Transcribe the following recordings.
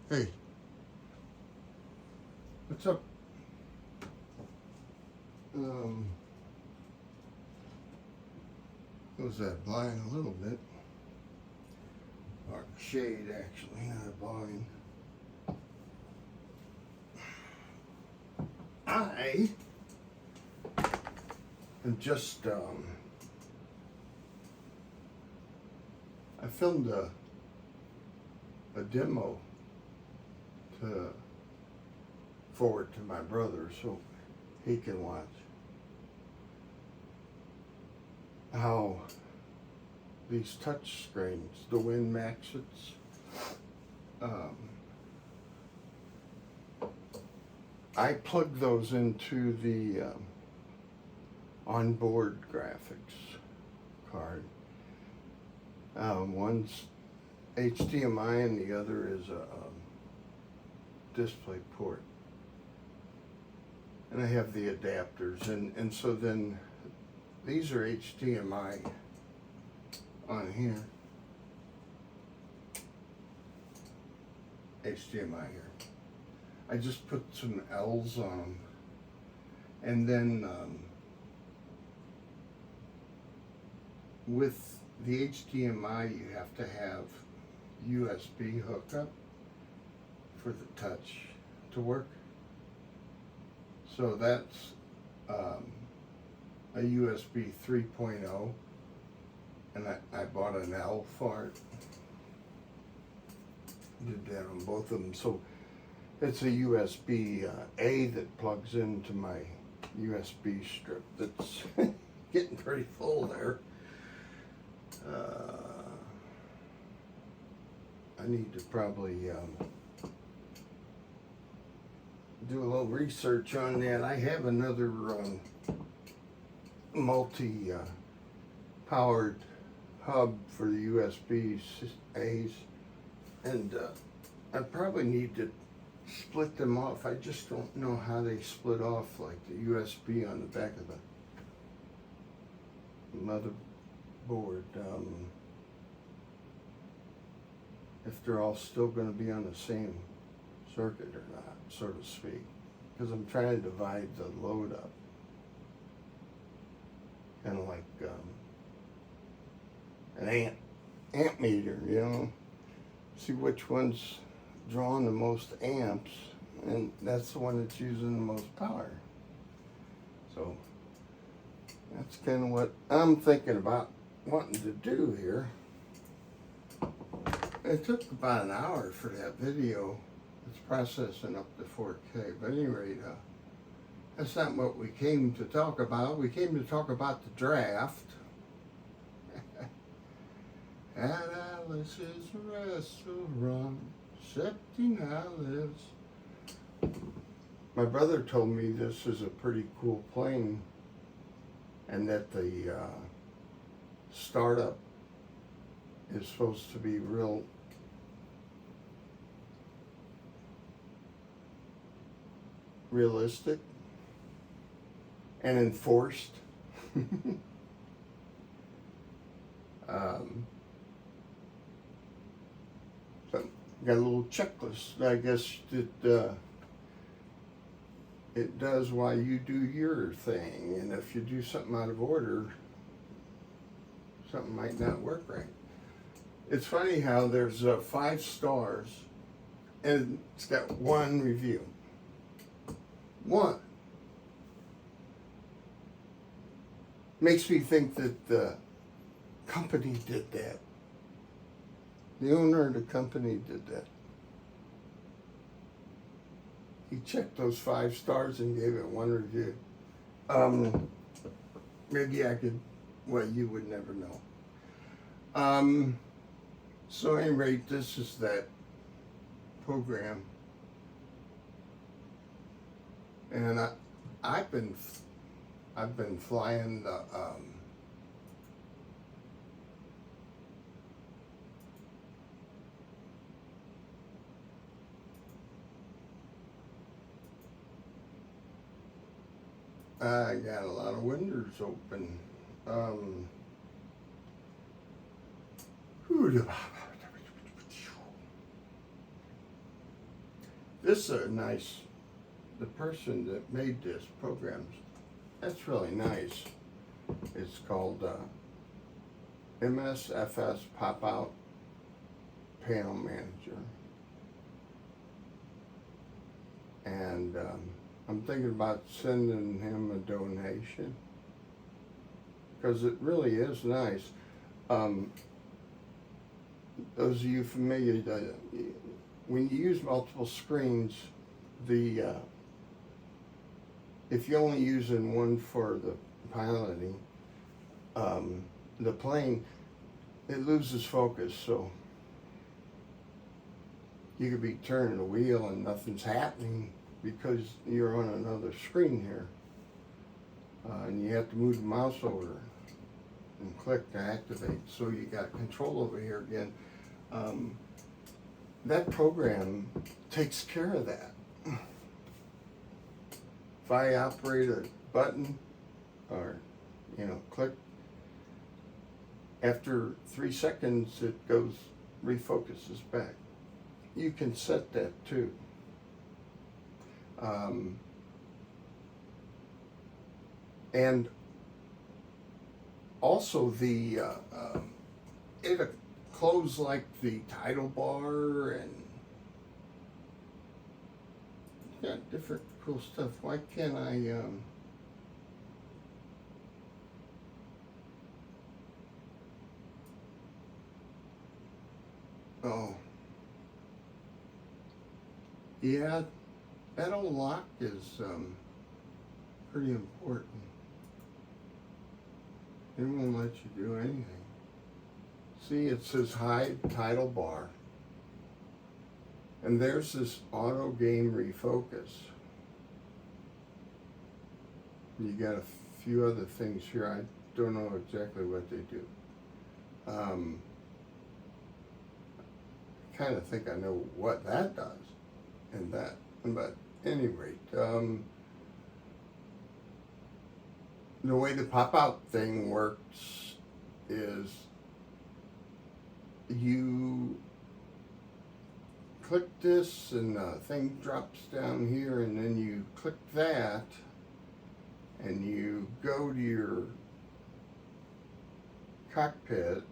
Hey, what's up? Was that blind a little bit? Or shade, actually, not blind. I am just, I filmed a demo to forward to my brother so he can watch how these touch screens, the Win Maxits, I plug those into the onboard graphics card. One's HDMI and the other is a display port. And I have the adapters, and so then these are HDMI on here. HDMI here. I just put some L's on them. And then with the HDMI, you have to have USB hookup for the touch to work. So that's a USB 3.0, and I bought an L for it. Did that on both of them. So it's a USB A that plugs into my USB strip that's getting pretty full there. I need to probably do a little research on that. I have another multi-powered hub for the USB A's, and I probably need to split them off. I just don't know how they split off, like the USB on the back of the motherboard. If they're all still going to be on the same circuit or not, so to speak, because I'm trying to divide the load up, kind of like an amp meter, you know, see which one's drawing the most amps, and that's the one that's using the most power. So that's kind of what I'm thinking about wanting to do here. It took about an hour for that video. It's processing up to 4K, but at any rate, that's not what we came to talk about. We came to talk about the draft at Alice's restaurant, 17 Alice. My brother told me this is a pretty cool plane, and that the startup is supposed to be real realistic and enforced. So got a little checklist, I guess, that it does while you do your thing, and if you do something out of order, something might not work right. It's funny how there's 5 stars and it's got 1 review. 1. Makes me think that the company did that. The owner of the company did that. He checked those 5 stars and gave it 1 review. Maybe I could, well, you would never know. So at any rate, this is that program. And I've been flying the I got a lot of windows open. This is a nice, the person that made this program, that's really nice. It's called MSFS POP OUT MANAGER. And I'm thinking about sending him a donation because it really is nice. Those of you familiar, when you use multiple screens, if you're only using one for the piloting, the plane, it loses focus. So you could be turning the wheel and nothing's happening because you're on another screen here. And you have to move the mouse over and click to activate. So you got control over here again. That program takes care of that. If I operate a button or, click, after 3 seconds it goes, refocuses back. You can set that too. And also it'll close like the title bar and got different cool stuff. Why can't I oh yeah, that old lock is pretty important. It won't let you do anything. See, it says hide title bar. And there's this auto game refocus. You got a few other things here. I don't know exactly what they do. I kind of think I know what that does and that. But at any rate, the way the pop-out thing works is you click this and the thing drops down here, and then you click that and you go to your cockpit,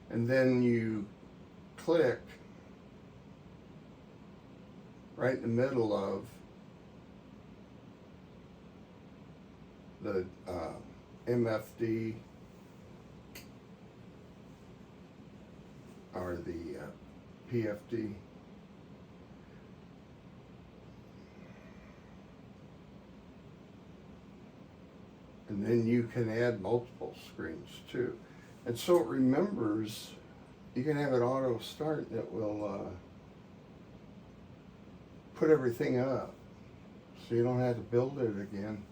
and then you click right in the middle of the MFD or the PFD. And then you can add multiple screens too. And so it remembers, you can have it auto start that will put everything up. So you don't have to build it again.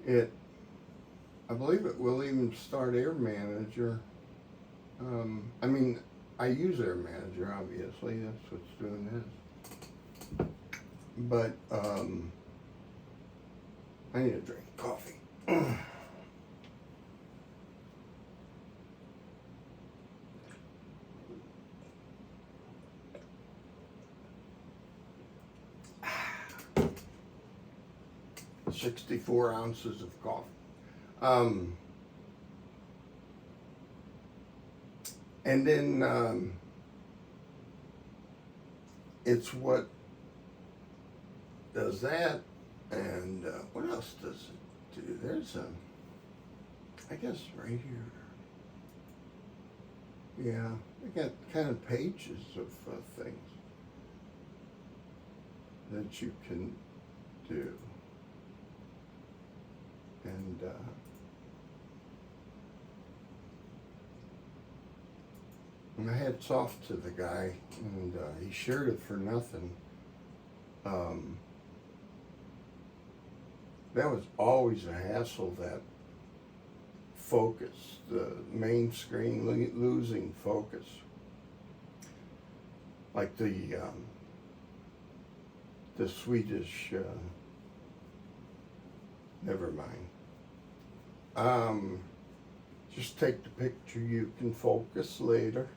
I believe it will even start Air Manager. I use Air Manager, obviously, that's what's doing this. But, I need a drink of coffee. 64 ounces of coffee. And then it's what does that, and what else does it do? There's I guess right here. Yeah, I got kind of pages of things that you can do. And my hats off to the guy, and he shared it for nothing. That was always a hassle, that focus, the main screen losing focus. Like the Swedish, never mind. Just take the picture. You can focus later.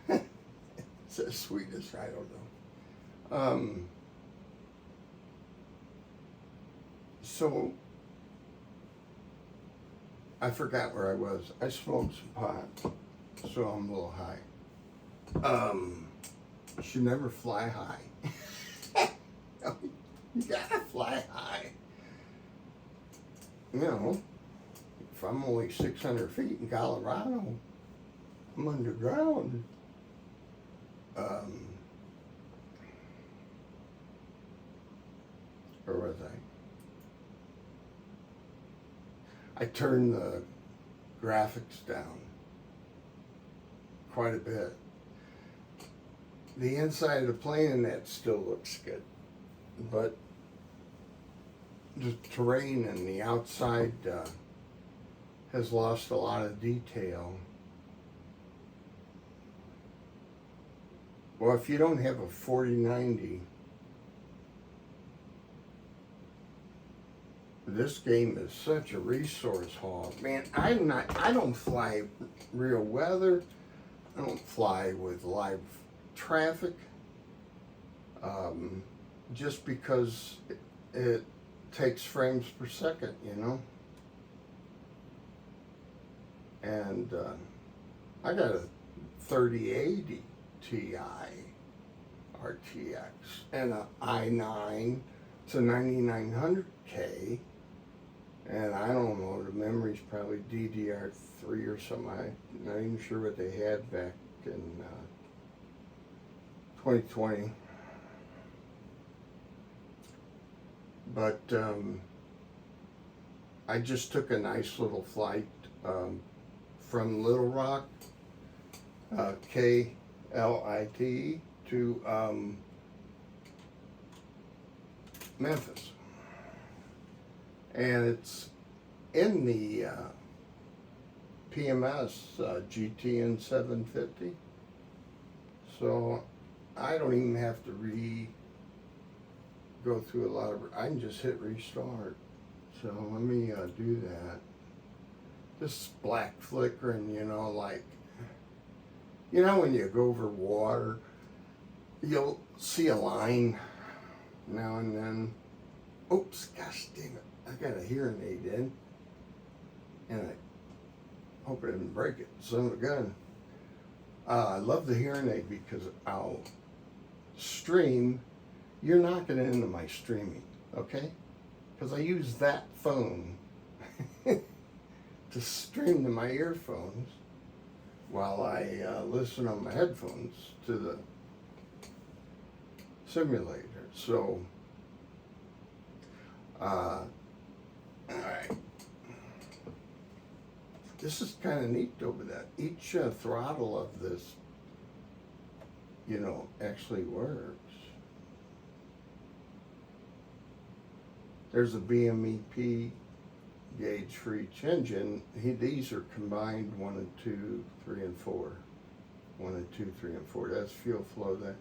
It's the sweetest, I don't know. So I forgot where I was. I smoked some pot, so I'm a little high. You should never fly high. You gotta fly high. You know, if I'm only 600 feet in Colorado, I'm underground. Where was I turned the graphics down quite a bit. The inside of the plane and that still looks good, but the terrain and the outside has lost a lot of detail. Well, if you don't have a 4090, this game is such a resource hog. Man, I don't fly real weather. I don't fly with live traffic. Just because it takes frames per second, you know. And I got a 3080 Ti RTX and a i9 to 9900K, and I don't know, the memory's probably DDR3 or something. I'm not even sure what they had back in 2020. But I just took a nice little flight from Little Rock, KLIT, to Memphis. And it's in the PMS GTN 750. So I don't even have to go through a lot of, I can just hit restart. So let me do that. This black flickering, you know, like, you know, when you go over water, you'll see a line now and then. Oops, gosh dang it. I got a hearing aid in, and I hope I didn't break it. Son of a gun. I love the hearing aid because I'll stream. You're not going into my streaming, okay? Because I use that phone to stream to my earphones while I listen on my headphones to the simulator. So, all right. This is kind of neat over that. Each throttle of this, you know, actually works. There's a BMEP gauge for each engine. These are combined 1 and 2, 3 and 4. 1 and 2, 3 and 4. That's fuel flow. That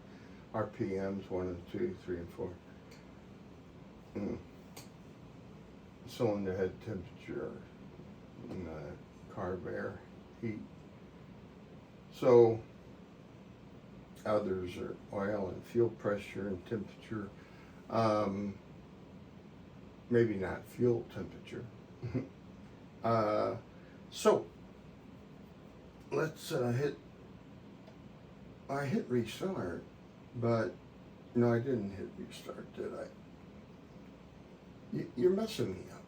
RPMs 1 and 2, 3 and 4. Cylinder head temperature and carb air heat. So others are oil and fuel pressure and temperature. Maybe not fuel temperature. So let's I hit restart, but no, I didn't hit restart, did I? You're messing me up.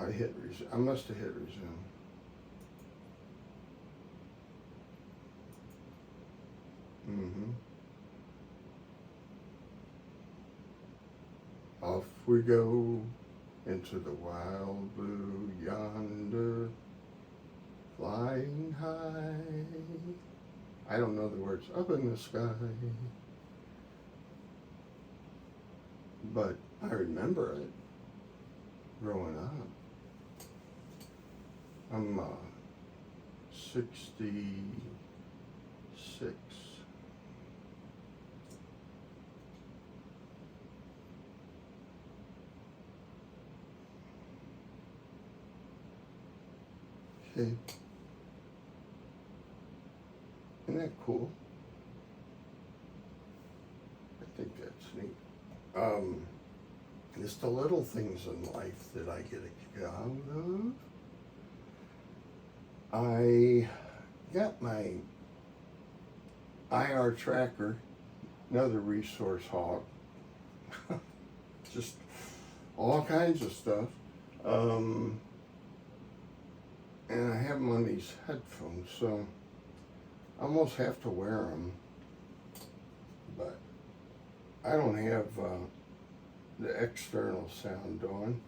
I hit resume. I must have hit resume. Off we go into the wild blue yonder, flying high. I don't know the words. Up in the sky. But I remember it growing up. I'm 66. Okay. Isn't that cool? I think that's neat. Just the little things in life that I get a kick out of. I got my IR tracker, another resource hog. Just all kinds of stuff. And I have them on these headphones, so I almost have to wear them. But I don't have the external sound on,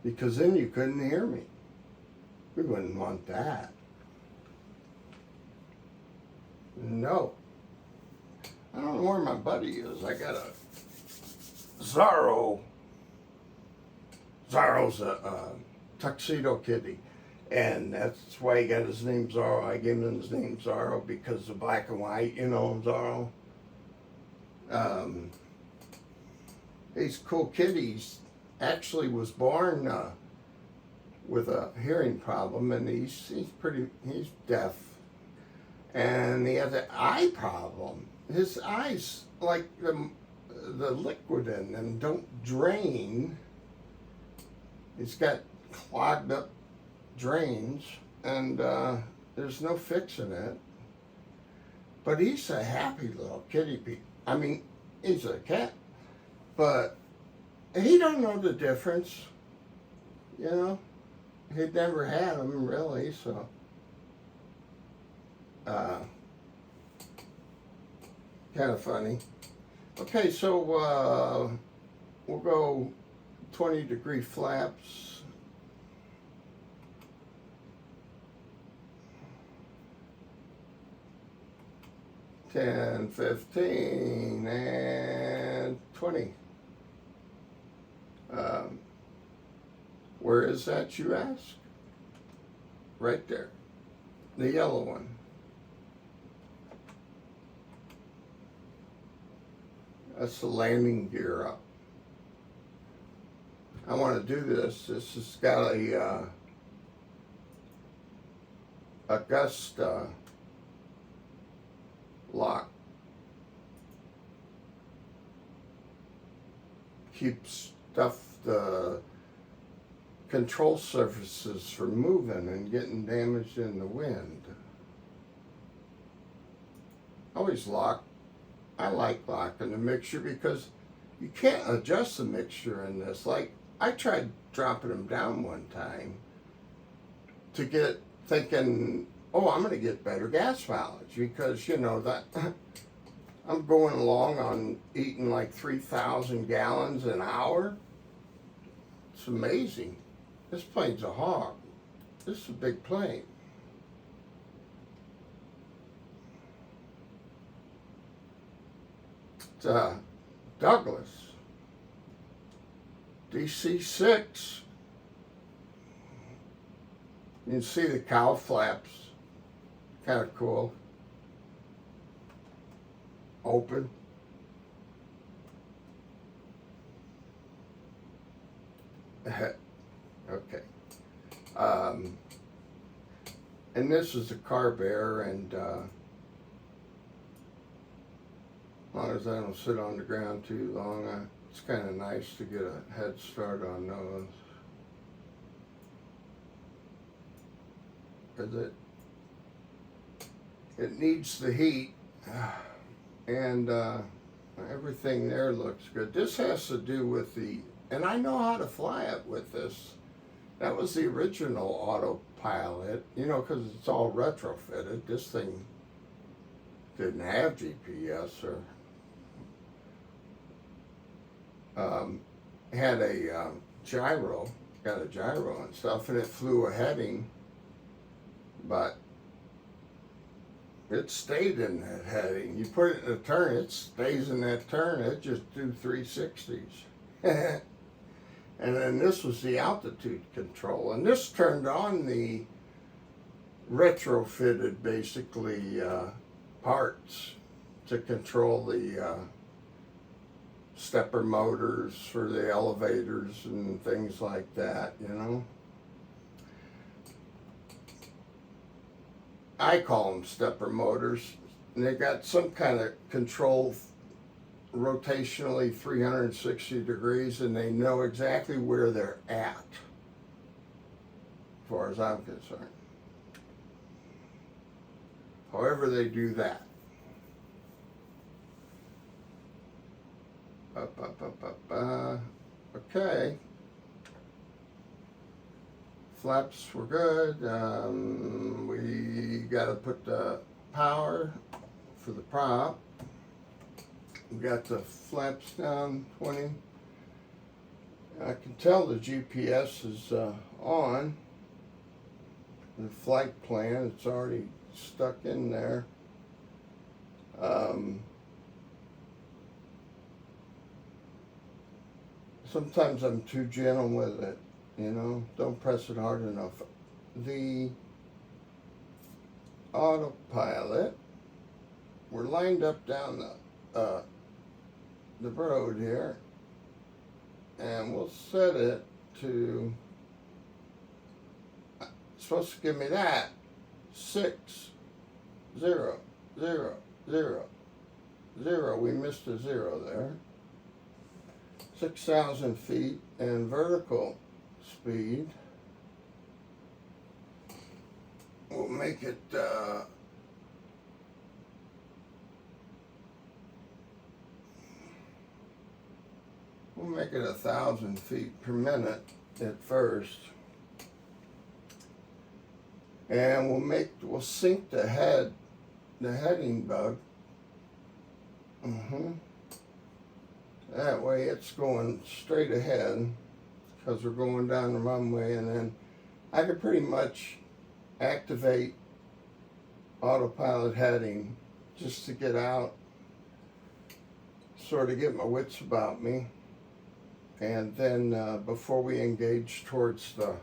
because then you couldn't hear me. We wouldn't want that. No. I don't know where my buddy is. I got a Zorro. Zorro's a tuxedo kitty. And that's why he got his name Zorro. I gave him his name Zorro because of black and white, you know, Zorro. He's a cool kid. He's actually was born with a hearing problem, and he's deaf. And he has an eye problem. His eyes, like the liquid in them, don't drain. He's got clogged up drains, and there's no fixing it. But he's a happy little kitty. I mean, he's a cat, but he don't know the difference. You know, he'd never had them really, so. Kind of funny. Okay, so we'll go 20-degree flaps. $10, $15, and $20. Where is that, you ask? Right there, the yellow one. That's the landing gear up. I want to do this. This has got a gust lock. Keeps the control surfaces from moving and getting damaged in the wind. Always lock. I like locking the mixture because you can't adjust the mixture in this. Like, I tried dropping them down one time to get thinking, oh, I'm going to get better gas mileage because, you know, that I'm going along on eating like 3,000 gallons an hour. It's amazing. This plane's a hog. This is a big plane. Douglas DC-6. You can see the cowl flaps, kind of cool. Open. Okay. And this is a car bearer, and as long as I don't sit on the ground too long, it's kind of nice to get a head start on those. Because it needs the heat, and everything there looks good. This has to do with and I know how to fly it with this. That was the original autopilot, you know, because it's all retrofitted. This thing didn't have GPS or had a gyro, got a gyro and stuff, and it flew a heading, but it stayed in that heading. You put it in a turn, it stays in that turn. It just do 360s. And then this was the altitude control, and this turned on the retrofitted, basically, parts to control the stepper motors for the elevators and things like that, you know. I call them stepper motors, and they got some kind of control rotationally 360 degrees, and they know exactly where they're at, as far as I'm concerned. However they do that. Okay. Flaps were good. We got to put the power for the prop. We got the flaps down 20. I can tell the GPS is on. The flight plan, it's already stuck in there. Sometimes I'm too gentle with it, you know, don't press it hard enough. The autopilot, we're lined up down the road here, and we'll set it to, it's supposed to give me that 6 0 0 0 0. We missed a 0 there. 6,000 feet, and vertical speed, we'll make it we'll make it 1,000 feet per minute at first, and we'll sync the heading bug. That way it's going straight ahead, because we're going down the runway, and then I could pretty much activate autopilot heading just to get out, sort of get my wits about me, and then before we engage towards the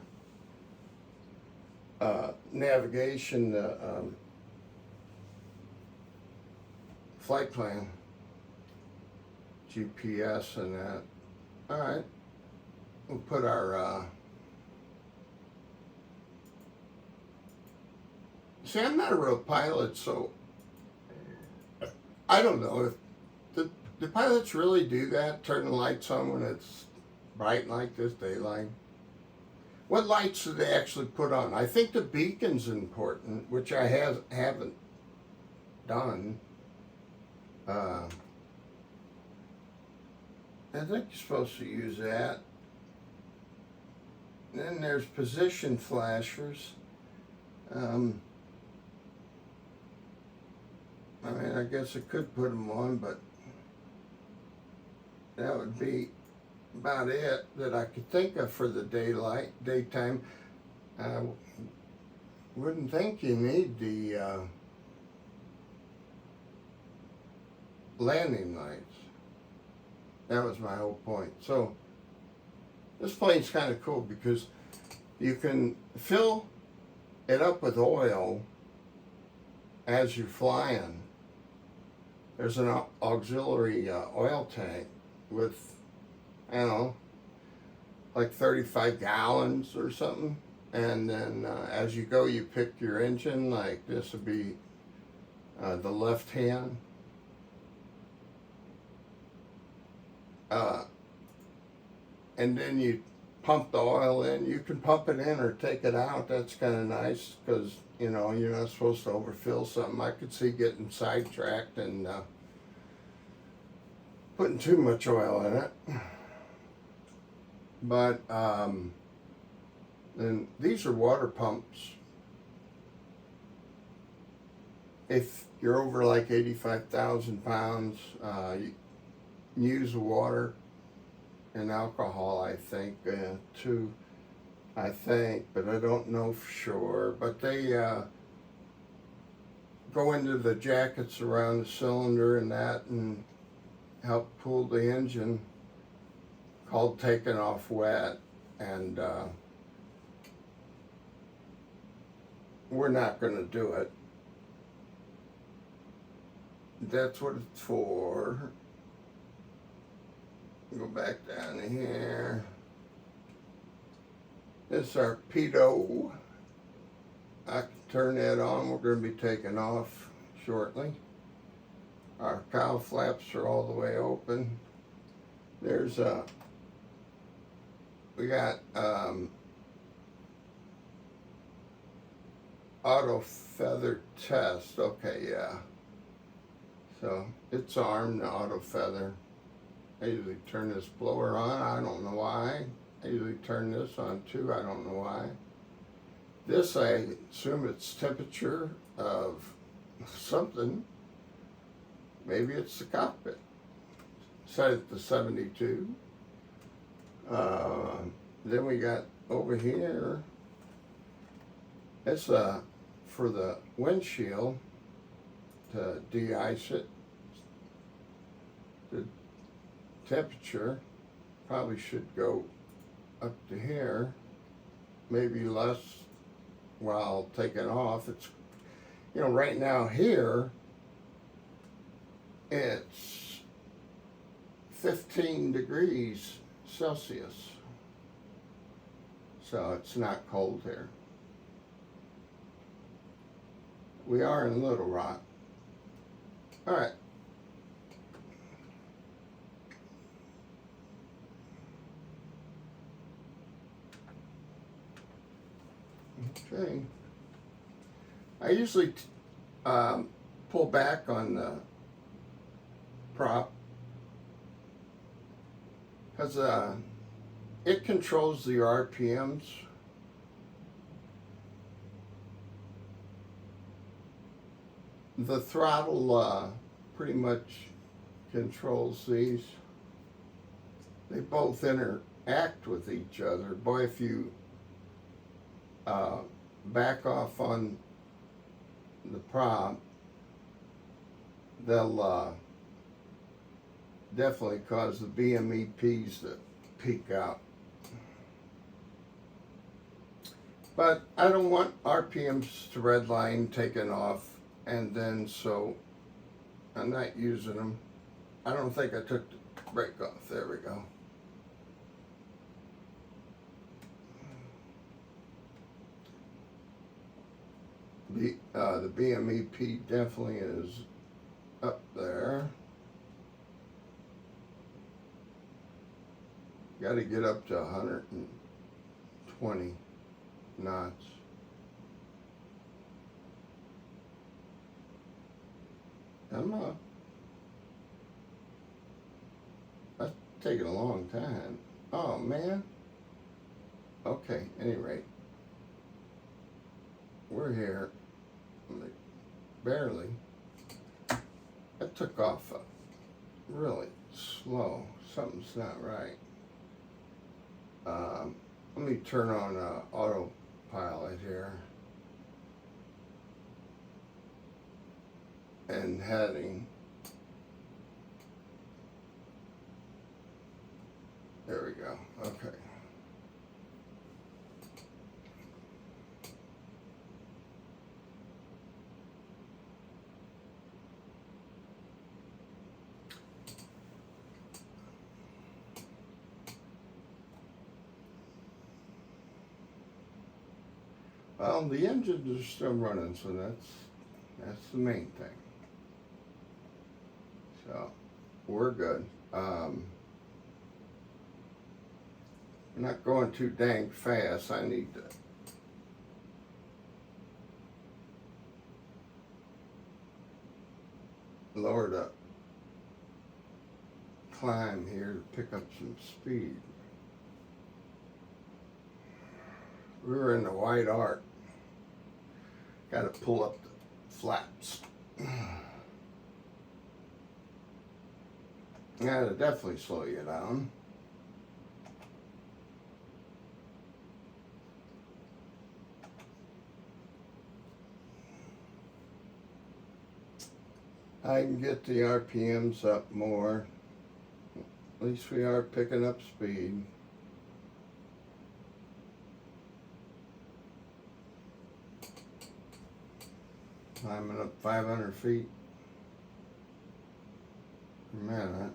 navigation, flight plan, GPS and that. Alright, we'll put our, see, I'm not a real pilot, so I don't know if the pilots really do that, turn the lights on when it's bright like this, daylight. What lights do they actually put on? I think the beacon's important, which I haven't done. I think you're supposed to use that. Then there's position flashers. I mean, I guess I could put them on, but that would be about it that I could think of for the daytime. I wouldn't think you need the landing lights. That was my whole point. So this plane's kind of cool because you can fill it up with oil as you're flying. There's an auxiliary oil tank with, I don't know, like 35 gallons or something. And then as you go, you pick your engine. Like this would be the left hand. And then you pump the oil in. You can pump it in or take it out. That's kind of nice because, you know, you're not supposed to overfill something. I could see getting sidetracked and putting too much oil in it. But then these are water pumps. If you're over like 85,000 pounds, you use water and alcohol, I think, too. I think, but I don't know for sure. But they go into the jackets around the cylinder and that and help cool the engine, called taking off wet. And we're not going to do it. That's what it's for. Go back down to here. This is our pedo. I can turn that on. We're going to be taking off shortly. Our cowl flaps are all the way open. There's we got auto feather test. Okay, yeah. So it's armed, the auto feather. I usually turn this blower on. I don't know why. I usually turn this on too. I don't know why. This, I assume it's temperature of something. Maybe it's the cockpit. Set it to 72. Then we got over here, it's for the windshield to de-ice it. The temperature probably should go up to here, maybe less while taking off. It's, you know, right now here, it's 15 degrees Celsius. So it's not cold here. We are in Little Rock. All right. Okay. I usually pull back on the prop because it controls the RPMs. The throttle pretty much controls these. They both interact with each other. Boy, if you back off on the prop, they'll definitely cause the BMEPs to peak out. But I don't want RPMs to redline taken off, and then so I'm not using them. I don't think I took the brake off. There we go. The BMEP definitely is up there. Got to get up to 120 knots. I'm not. That's taking a long time. Oh man. Okay, any rate. We're here, barely. That took off really slow. Something's not right. Let me turn on autopilot here. And heading. There we go. Okay. Well, the engines are still running, so that's the main thing. So we're good. I'm not going too dang fast. I need to lower the climb here to pick up some speed. We were in the white arc. Got to pull up the flaps. That'll definitely slow you down. I can get the RPMs up more. At least we are picking up speed. Climbing up 500 feet per minute.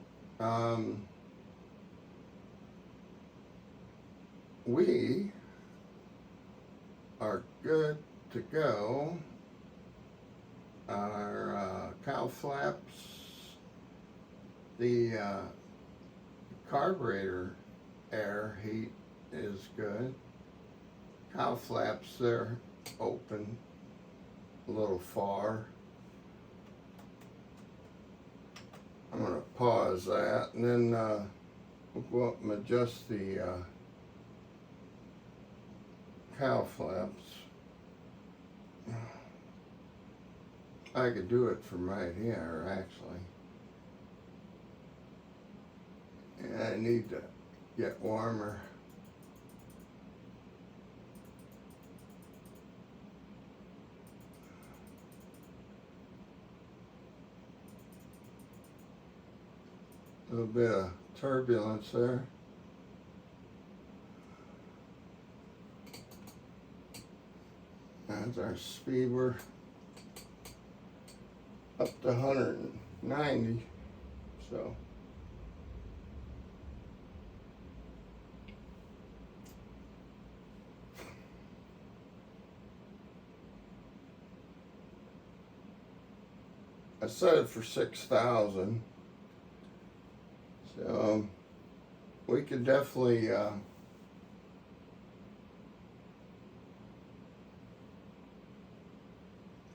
We are good to go are cowl flaps. The carburetor air heat is good. Cowl flaps, they're open a little far. I'm going to pause that, and then we'll go up and adjust the cowl flaps. I could do it from right here, actually. And I need to get warmer. A little bit of turbulence there. That's our speed. We're up to 190, so I set it for 6,000. So we could definitely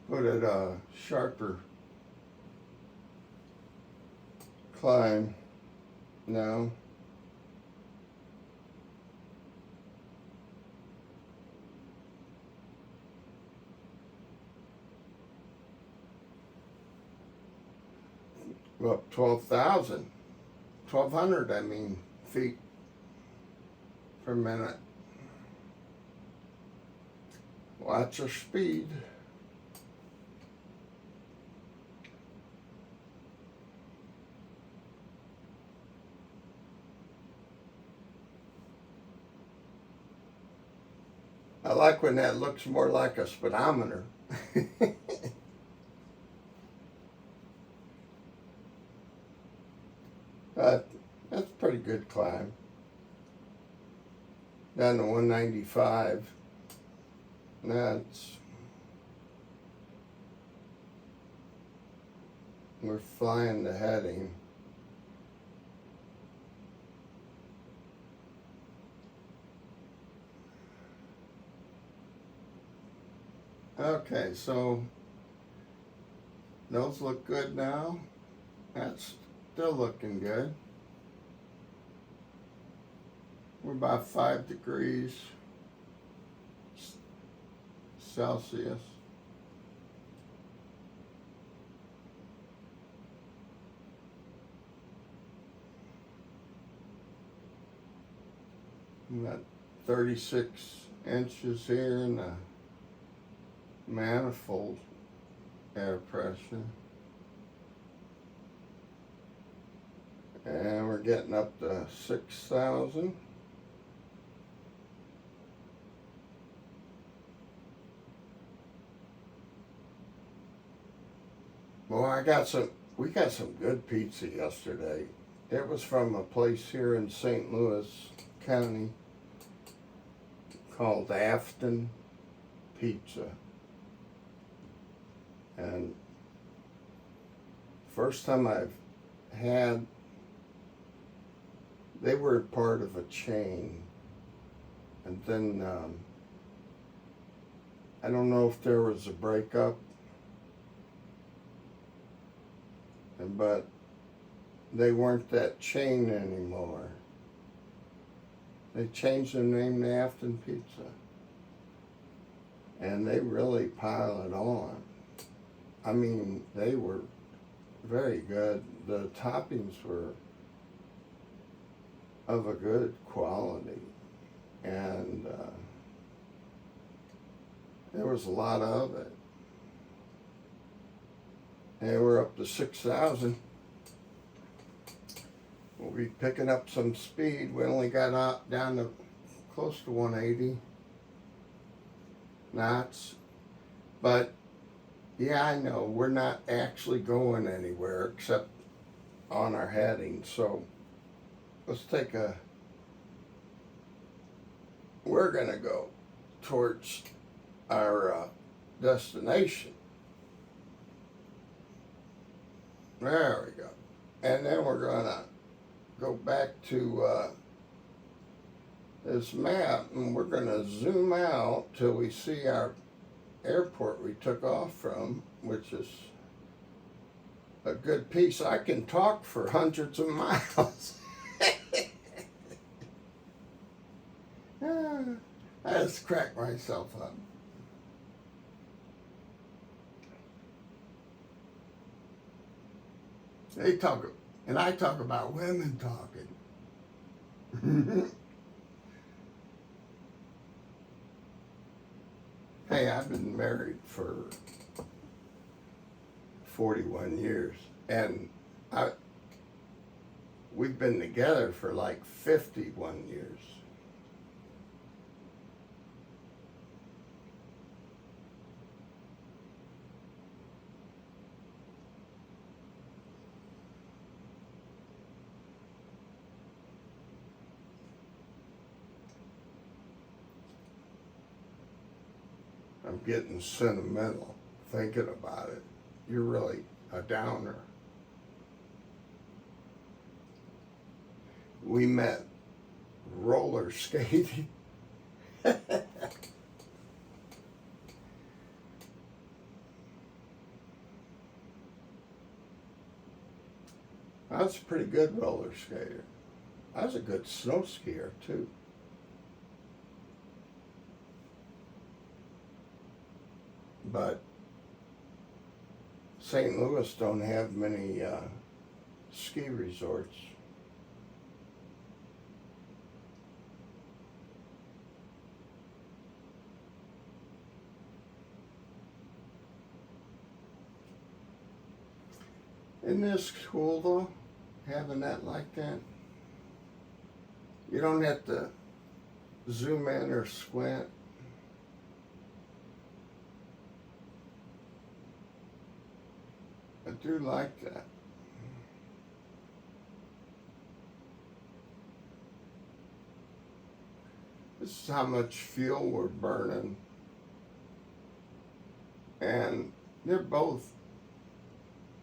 put it a sharper climb now. Go up 1,200, I mean, feet per minute. Watch your speed. I like when that looks more like a speedometer. But that's a pretty good climb. Down to 195. We're flying the heading. Okay, so those look good now. That's still looking good. We're about 5 degrees Celsius. We got 36 inches here in the manifold air pressure. And we're getting up to 6,000. Well, we got some good pizza yesterday. It was from a place here in St. Louis County called Afton Pizza. And first time I've had, they were part of a chain. And then, I don't know if there was a breakup, but they weren't that chain anymore. They changed their name to Afton Pizza. And they really pile it on. I mean, they were very good. The toppings were of a good quality. And there was a lot of it. And we're up to 6,000. We'll be picking up some speed. We only got out down to close to 180 knots. But yeah, I know we're not actually going anywhere except on our heading. So let's take we're gonna go towards our destination. There we go. And then we're gonna go back to this map, and we're gonna zoom out till we see our airport we took off from, which is a good piece. I can talk for hundreds of miles. I just crack myself up. They talk, and I talk about women talking. Hey, I've been married for 41 years, and we've been together for like 51 years. I'm getting sentimental thinking about it. You're really a downer. We met roller skating. I was a pretty good roller skater. I was a good snow skier too. But St. Louis don't have many ski resorts. Isn't this cool though, having that like that? You don't have to zoom in or squint. I do like that. This is how much fuel we're burning. And they're both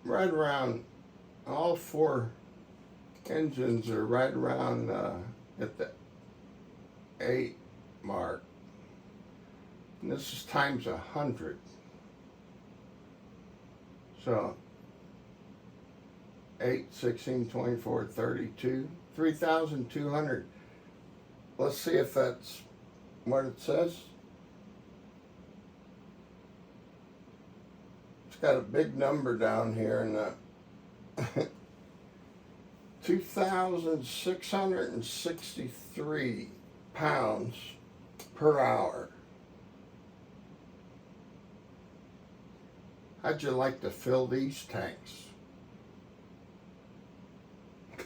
right around, all four engines are right around at the 8 mark. And this is times 100. So 8, 16, 24, 32, 3,200. Let's see if that's what it says. It's got a big number down here in the 2,663 pounds per hour. How'd you like to fill these tanks?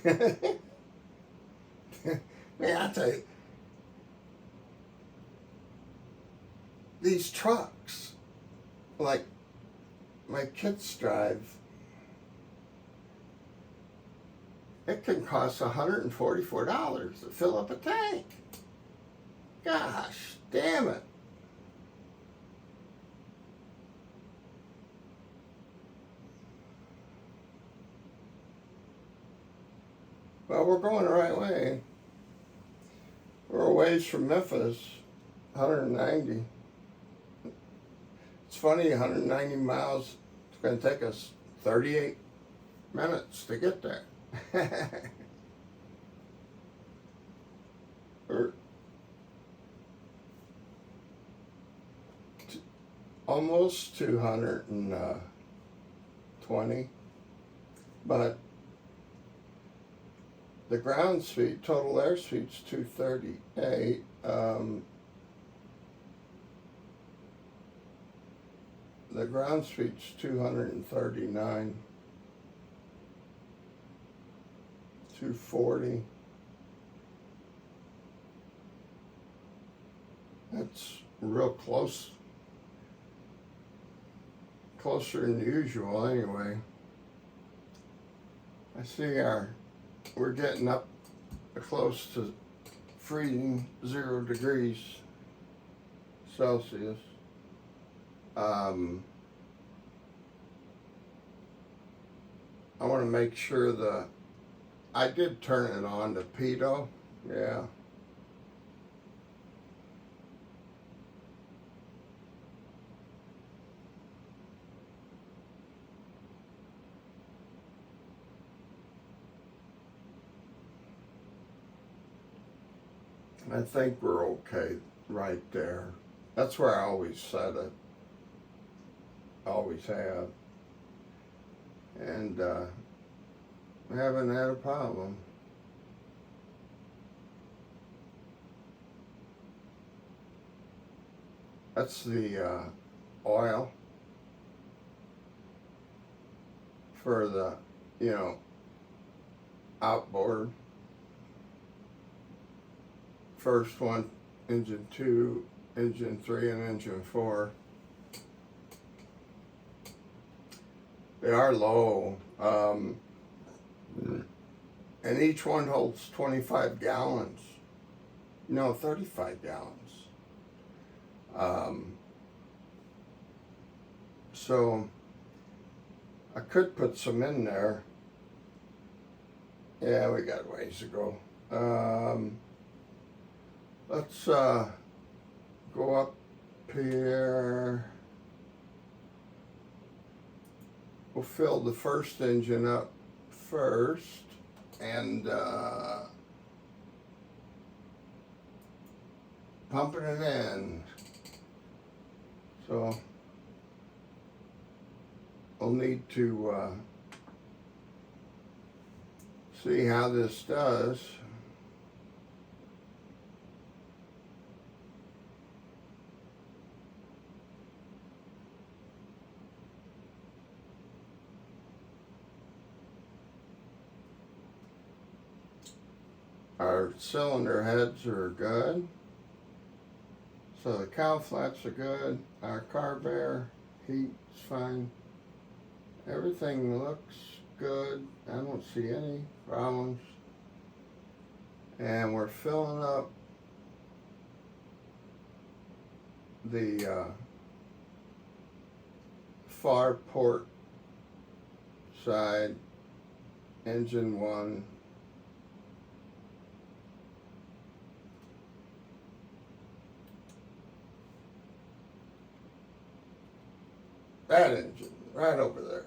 Man, I tell you, these trucks, like my kids drive, it can cost $144 to fill up a tank. Gosh, damn it. Well, we're going the right way. We're a ways from Memphis, 190. It's funny, 190 miles, it's going to take us 38 minutes to get there. Or almost 220, but the ground speed, total airspeed's 238. The ground speed's 239. 240. That's real close. Closer than usual anyway. I see we're getting up close to freezing 0 degrees Celsius. I want to make sure I did turn it on to pitot, yeah. I think we're okay right there. That's where I always set it. Always have. And we haven't had a problem. That's the oil for the, outboard. First one, engine 2, engine 3, and engine 4. They are low, and each one holds 25 gallons. 35 gallons. So I could put some in there. Yeah, we got ways to go. Let's go up here. We'll fill the first engine up first and pumping it in. So we'll need to see how this does. Our cylinder heads are good. So the cowl flaps are good. Our carb air heat's fine. Everything looks good. I don't see any problems. And we're filling up the far port side, engine 1. That engine, right over there.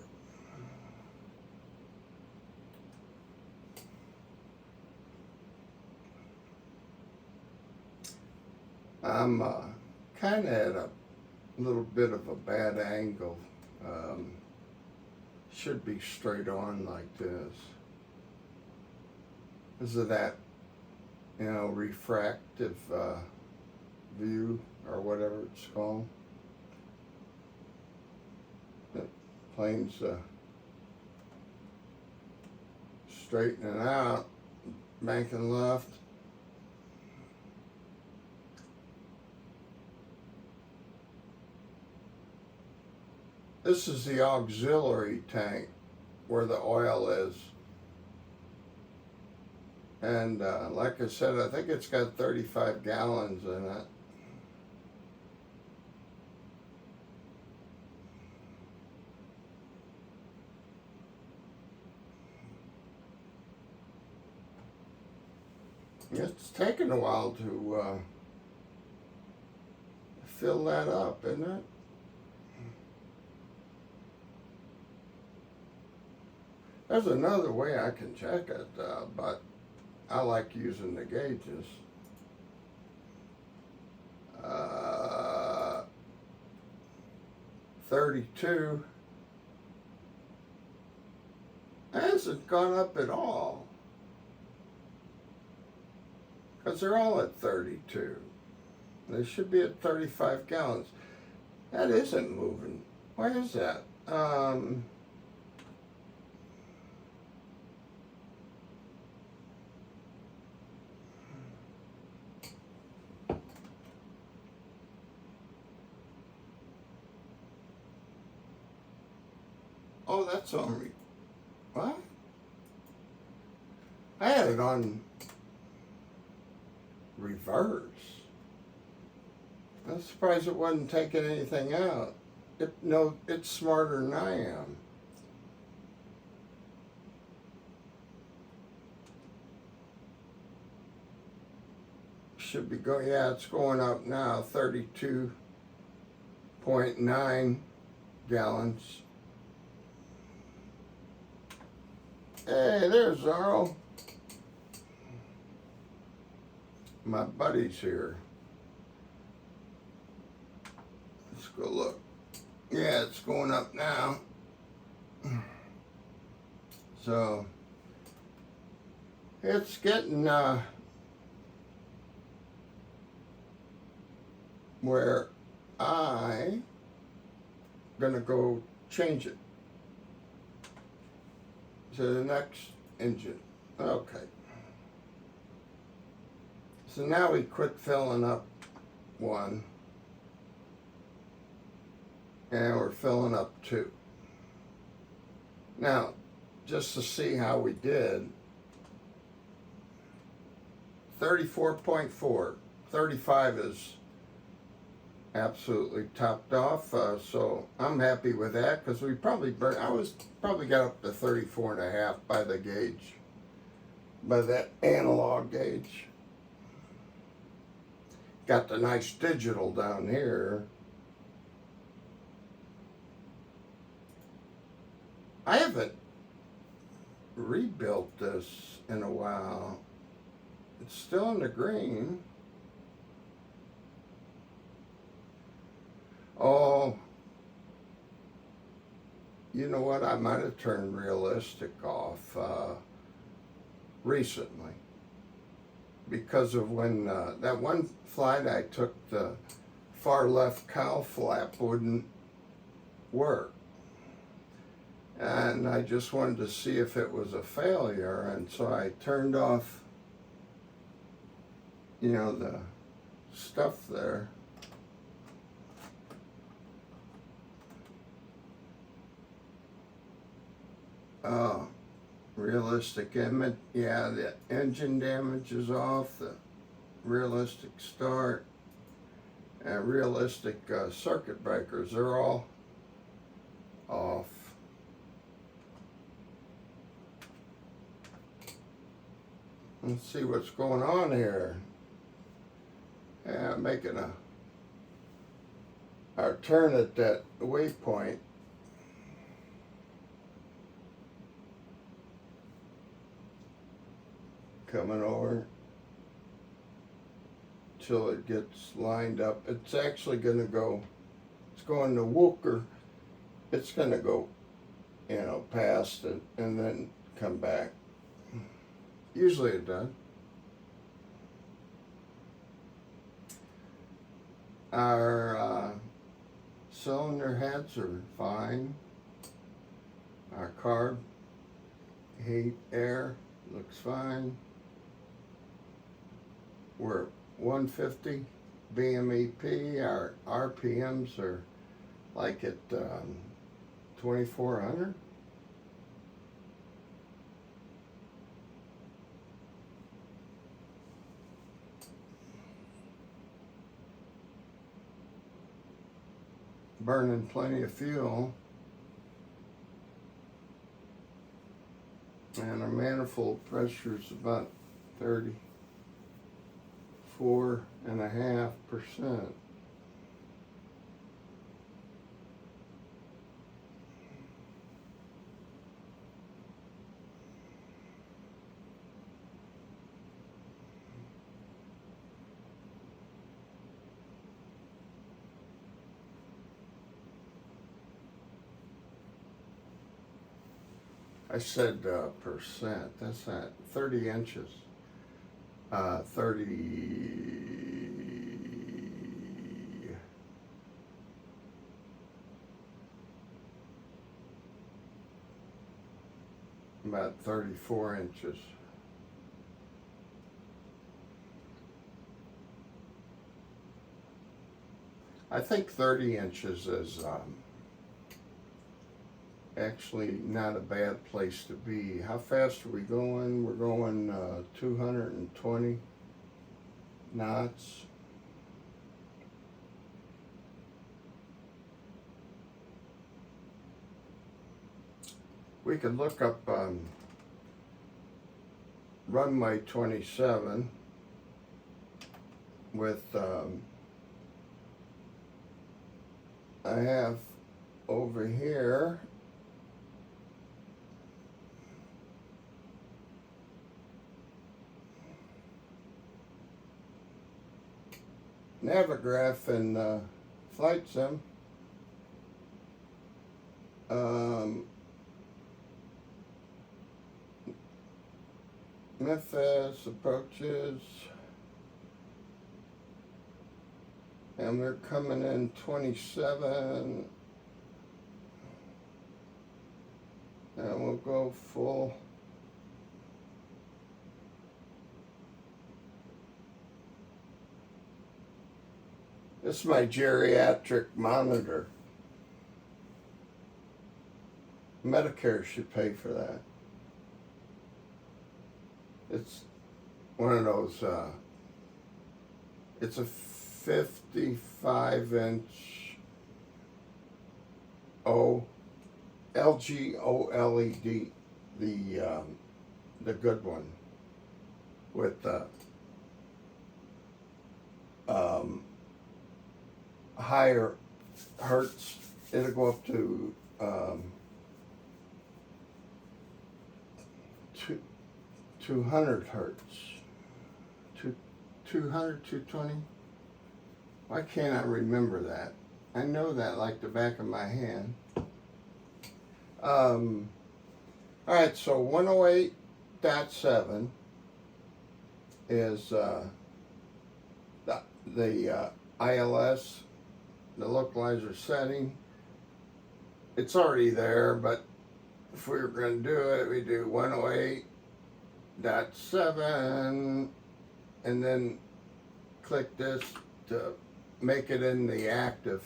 I'm kind of at a little bit of a bad angle. Should be straight on like this. Because of that, refractive view or whatever it's called. The plane's straightening out, banking left. This is the auxiliary tank where the oil is. And like I said, I think it's got 35 gallons in it. It's taken a while to fill that up, isn't it? There's another way I can check it, but I like using the gauges. 32. Hasn't gone up at all. Because they're all at 32. They should be at 35 gallons. That isn't moving. Why is that? Oh, that's on me. What? I had it on reverse. I'm surprised it wasn't taking anything out. no, it's smarter than I am. Should be going, yeah, it's going up now, 32.9 gallons. Hey, there's Zorro. My buddy's here. Let's go look. Yeah, it's going up now. So, it's getting, where I gonna go change it to the next engine. Okay. So now we quit filling up one, and we're filling up two. Now, just to see how we did, 34.4, 35 is absolutely topped off, so I'm happy with that, because we probably burned, probably got up to 34.5 by the gauge, by that analog gauge. Got the nice digital down here. I haven't rebuilt this in a while. It's still in the green. Oh, you know what? I might have turned realistic off recently, because of when that one flight I took, the far left cowl flap wouldn't work. And I just wanted to see if it was a failure, and so I turned off, you know, the stuff there. Oh, realistic image. Yeah, the engine damage is off, the realistic start, and realistic circuit breakers are all off. Let's see what's going on here. Yeah, making our turn at that waypoint. Coming over till it gets lined up. It's actually going to go, it's going to Wooker. It's going to go, you know, past it and then come back. Usually it does. Our cylinder heads are fine. Our carb, heat, air looks fine. We're 150 BMEP. Our RPMs are like at 2400. Burning plenty of fuel. And our manifold pressure is about 34.5%. I said percent, that's not 30 inches. 30, about 34 inches. I think 30 inches is actually not a bad place to be. How fast are we going? We're going 220 knots. we could look up runway 27 with I have over here Navigraph and Flight Sim. MSFS approaches, and we're coming in 27, and we'll go full. This is my geriatric monitor. Medicare should pay for that. It's one of those, it's a 55-inch LG OLED, the good one, with higher hertz. It'll go up to 200 hertz. 200, 220? Why can't I remember that? I know that like the back of my hand. Alright, so 108.7 is the ILS, the localizer setting. It's already there, but if we were going to do it, we do 108.7 and then click this to make it in the active.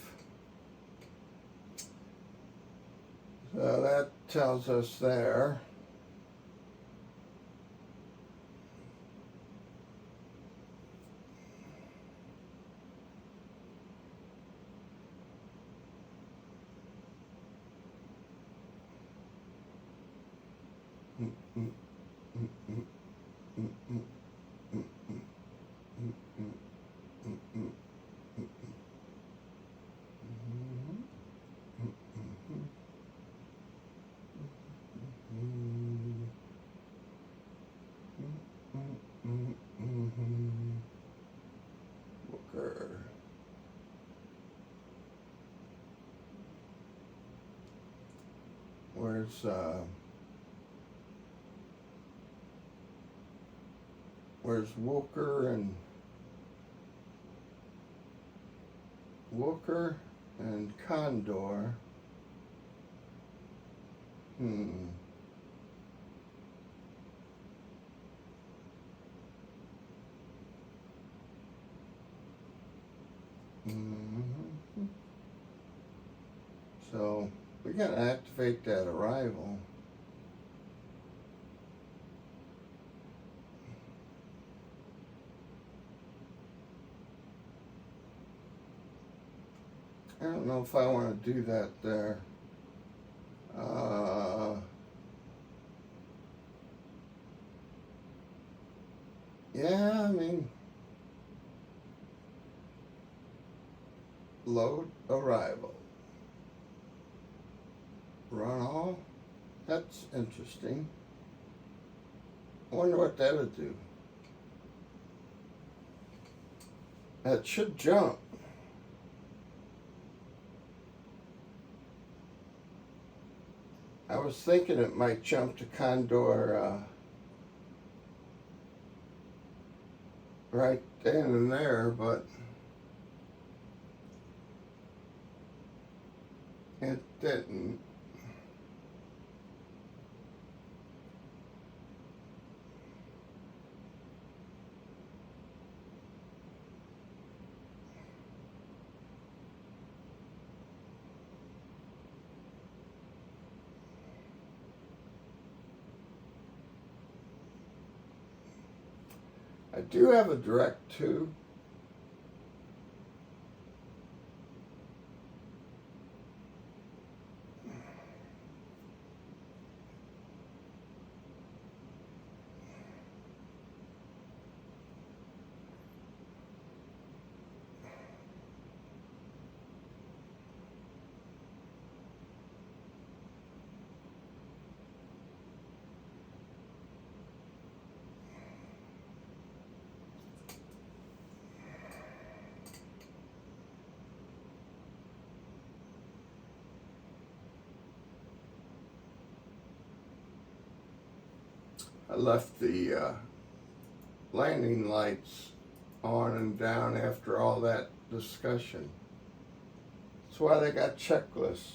So that tells us there. Where's Walker and Condor? So we gotta activate that arrival. I don't know if I want to do that there. Yeah, I mean, load arrival. Run all? That's interesting. I wonder what that would do. That should jump. I was thinking it might jump to Condor right then and there, but it didn't. I do have a direct to. I left the landing lights on and down after all that discussion. That's why they got checklists.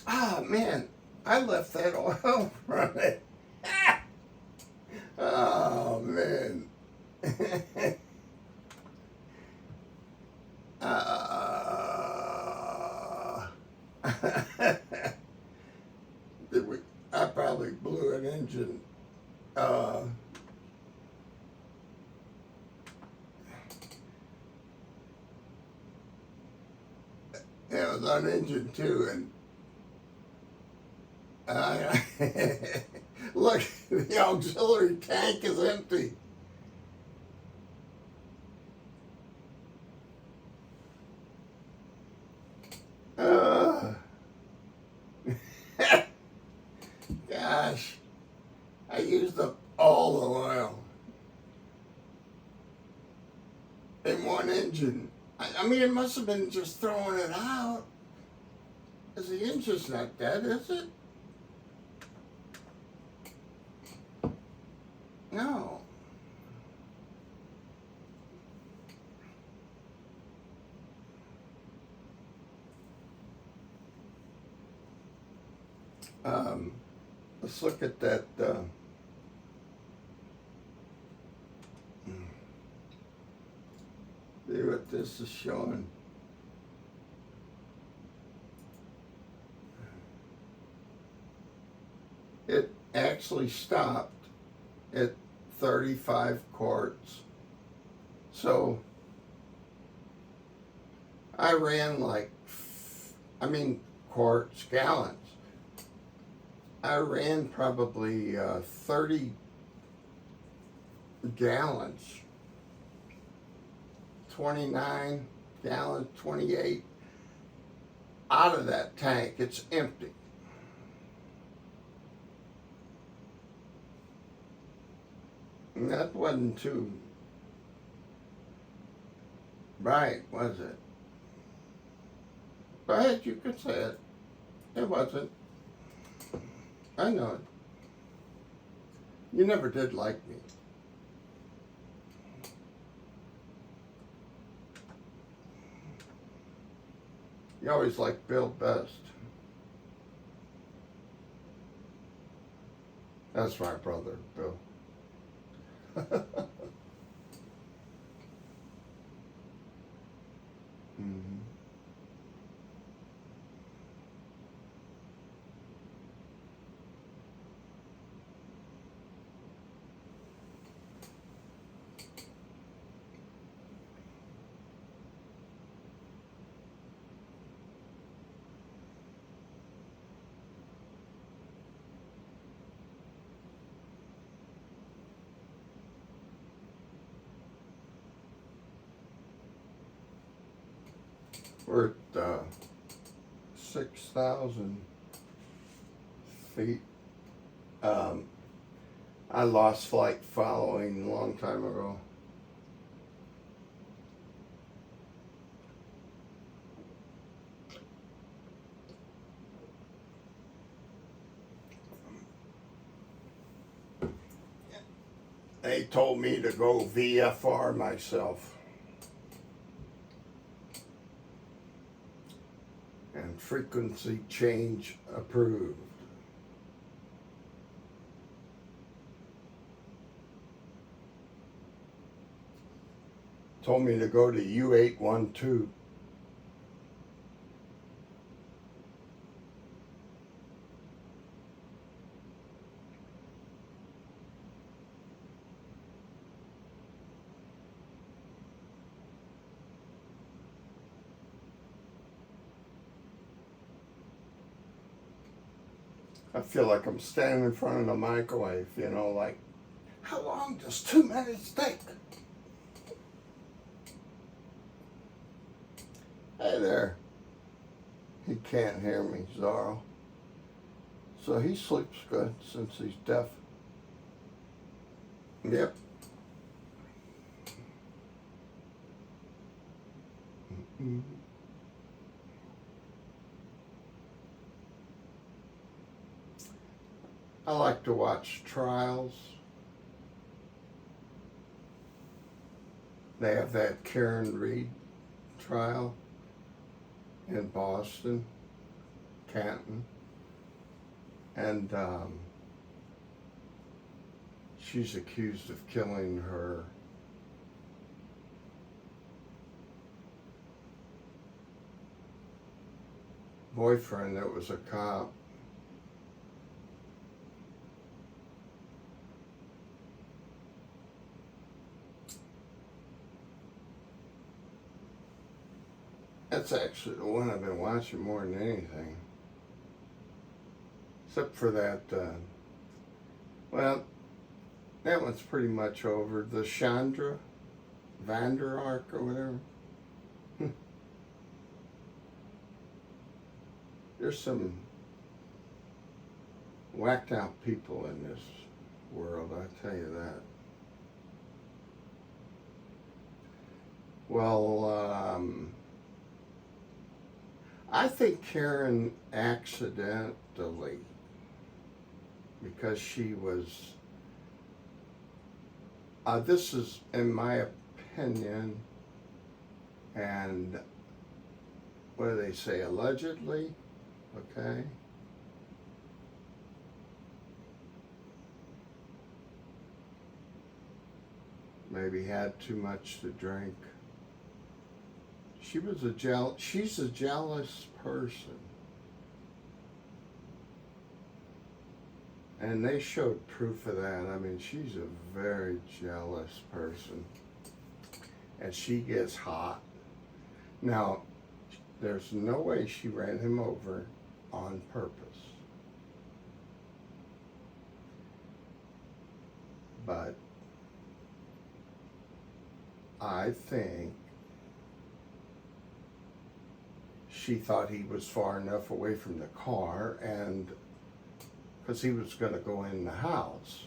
Ah, man, I left that oil running. Oh, man. I probably blew an engine. It was on engine 2, and look, the auxiliary tank is empty. Gosh, I used up all the oil in one engine. I mean, it must have been just throwing it out. 'Cause the engine's not dead, is it? No. Let's look at that. See what this is showing. It actually stopped at 35 quarts. So I ran quarts, gallons. I ran probably 30 gallons, 29 gallons, 28 out of that tank. It's empty. And that wasn't too bright, was it? Go ahead, you could say it. It wasn't. I know it. You never did like me. You always liked Bill best. That's my brother, Bill. Mm-hmm. We're at 6,000 feet. I lost flight following a long time ago. They told me to go VFR myself. And frequency change approved. Told me to go to U812. I feel like I'm standing in front of the microwave, you know, like, how long does 2 minutes take? Hey there. He can't hear me, Zorro. So he sleeps good since he's deaf. Yep. Mm-hmm. I like to watch trials. They have that Karen Reed trial in Boston, Canton, and she's accused of killing her boyfriend that was a cop. That's actually the one I've been watching more than anything. Except for that, well, that one's pretty much over. The Chandra Vander Ark or whatever. There's some whacked out people in this world, I tell you that. Well, I think Karen accidentally, because she was, this is in my opinion, and what do they say, allegedly, okay? Maybe had too much to drink. She's a jealous person. And they showed proof of that. I mean, she's a very jealous person. And she gets hot. Now, there's no way she ran him over on purpose. But I think she thought he was far enough away from the car, and because he was going to go in the house.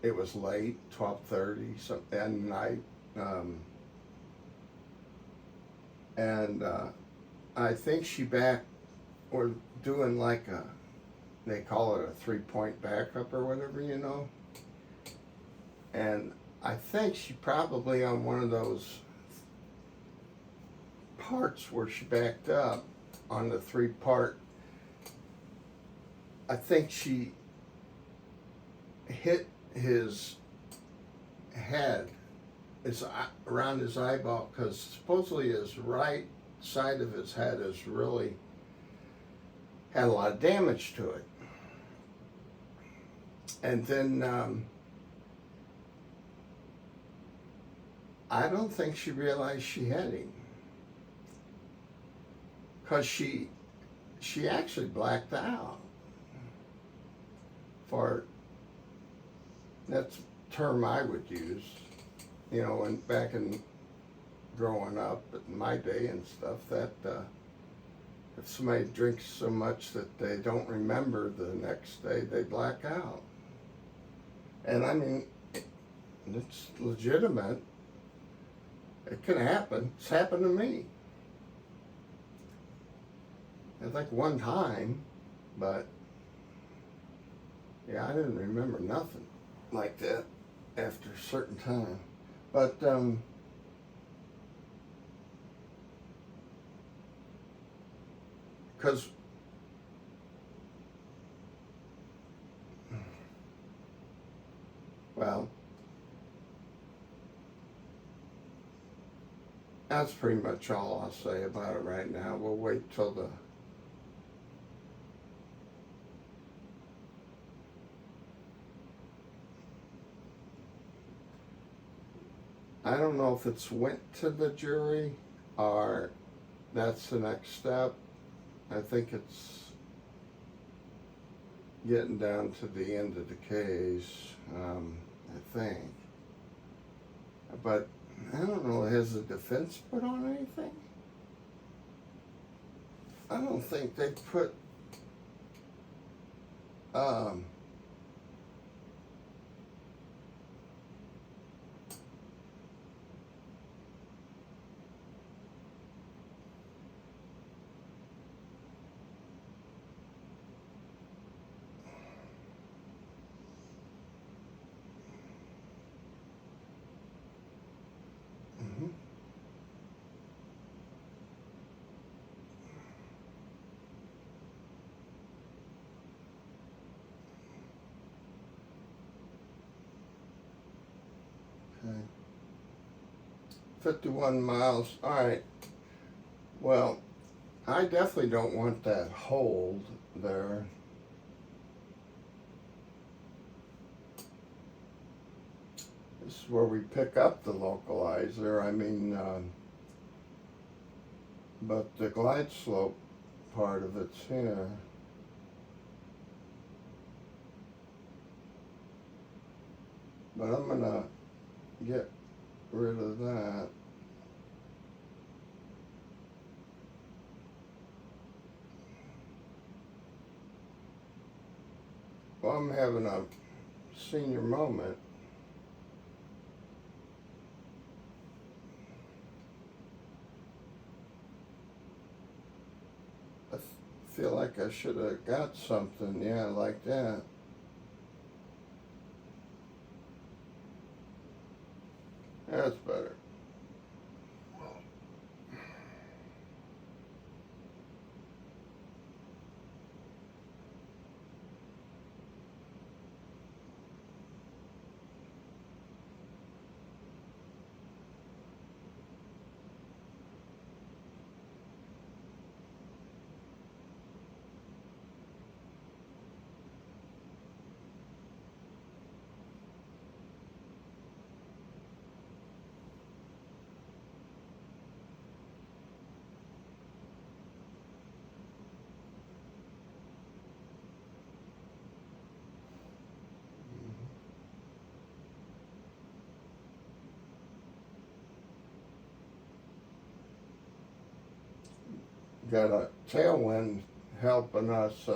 It was late, 12:30 something at night, and I think she or doing like they call it a 3-point backup or whatever, you know. And I think she probably on one of those parts where she backed up on the 3-part, I think she hit his head, around his eyeball, because supposedly his right side of his head has really had a lot of damage to it. And then I don't think she realized she had him, because she actually blacked out. That's a term I would use, you know, and back in growing up in my day and stuff, that if somebody drinks so much that they don't remember the next day, they black out. And I mean, it's legitimate. It can happen. It's happened to me. I think one time, but yeah, I didn't remember nothing like that after a certain time. But because well, that's pretty much all I'll say about it right now. We'll wait till I don't know if it's went to the jury or that's the next step. I think it's getting down to the end of the case, I think. But I don't know, has the defense put on anything? I don't think they put mhm. Okay. 51 miles. All right. Well, I definitely don't want that hold there. This is where we pick up the localizer. I mean, but the glide slope part of it's here. But I'm gonna get rid of that. Well, I'm having a senior moment. I feel like I should have got something, yeah, like that. That's better. Got a tailwind helping us.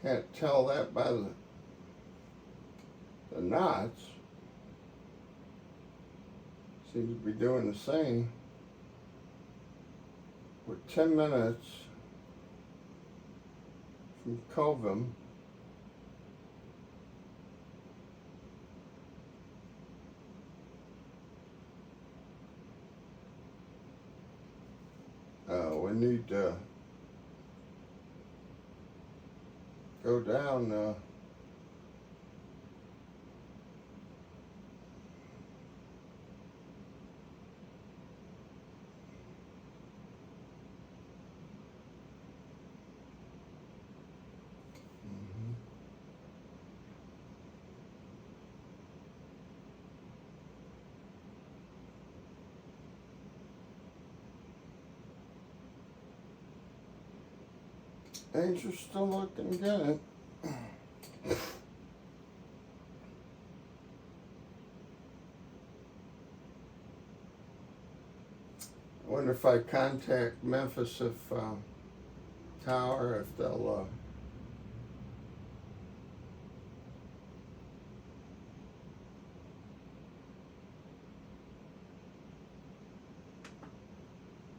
Can't tell that by the knots. Seems to be doing the same. We're 10 minutes from Covum. We need to go down. Angel's still looking good. I wonder if I contact Memphis if Tower, if they'll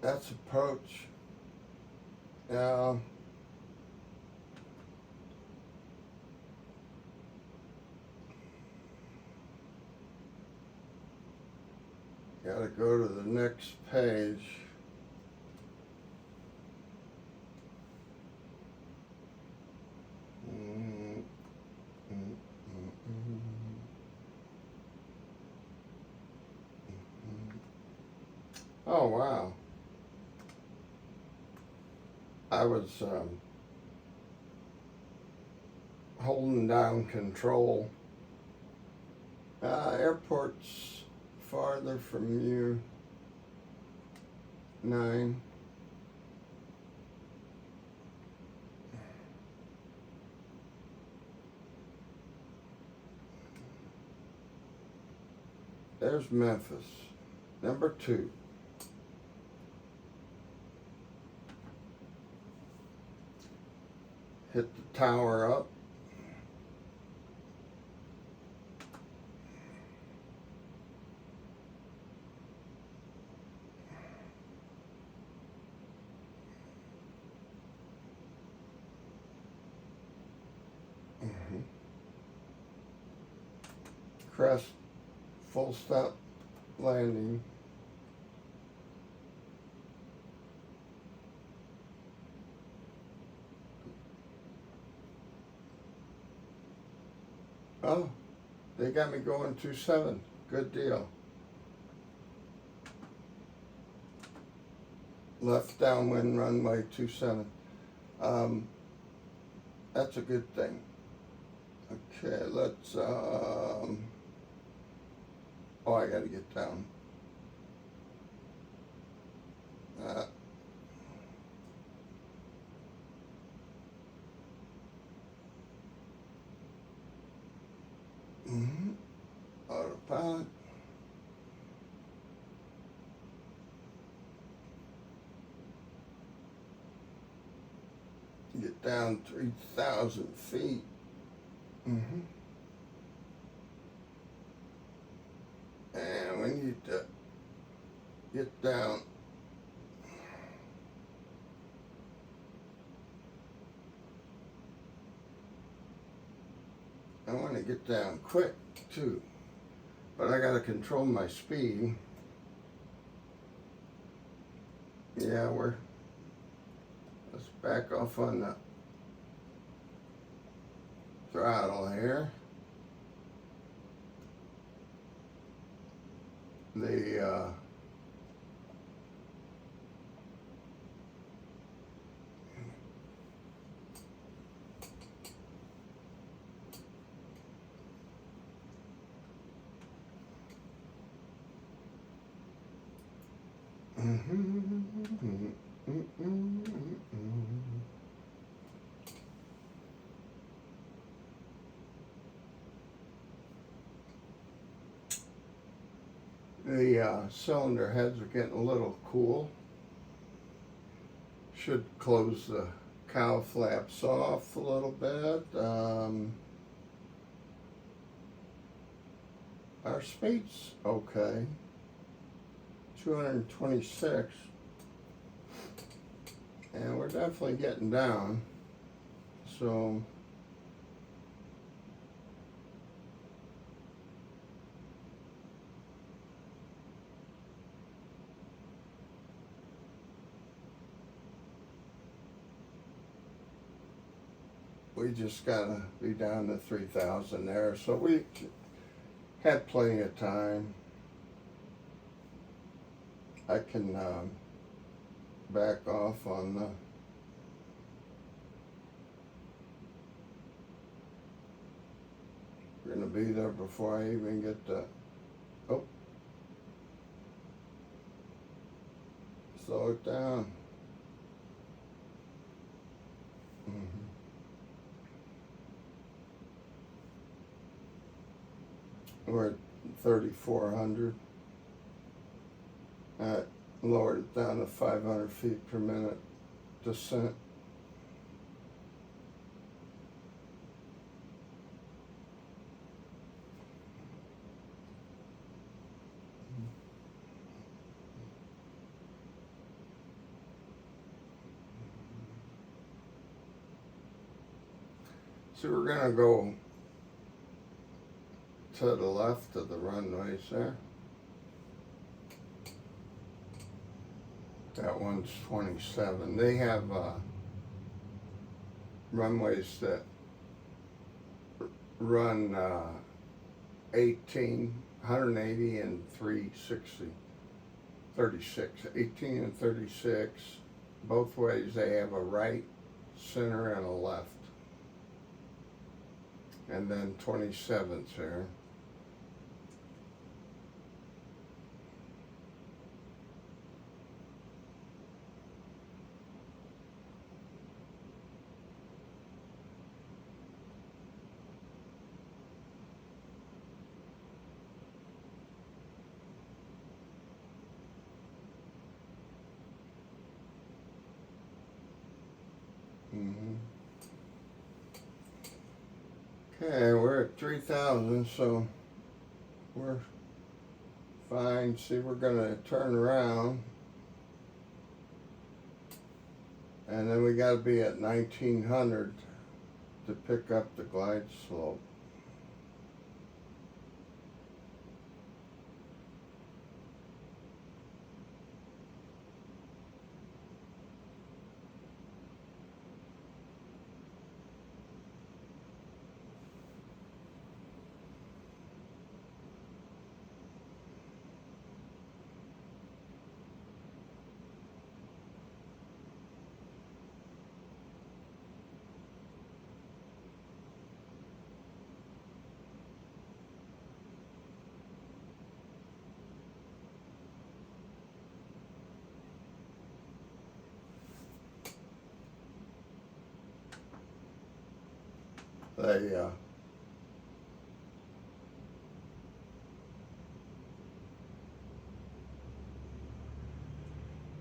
that's approach. Yeah. Gotta go to the next page. Oh wow. I was holding down control. Airport's farther from you. 9. there's Memphis, number 2. Hit the tower up. Crest, full stop landing. Oh, they got me going 2.7. Good deal. Left downwind runway 2.7. That's a good thing. Okay, let's, oh, I gotta get down. Autopilot. Get down 3,000 feet. And we need to get down. I want to get down quick too, but I got to control my speed. Yeah, let's back off on the throttle here. The cylinder heads are getting a little cool. Should close the cowl flaps off a little bit. Our speed's okay. 226. And we're definitely getting down. So we just gotta be down to 3,000 there. So we had plenty of time. I can back off on the we're gonna be there before I even get to slow it down. We're at 3,400. I lowered it down to 500 feet per minute descent. So we're gonna go to the left of the runways there. That one's 27. They have runways that run 180 and 360, 36. 18 and 36. Both ways they have a right, center, and a left. And then 27's here. Okay, we're at 3,000, so we're fine. See, we're gonna turn around, and then we gotta be at 1900 to pick up the glide slope.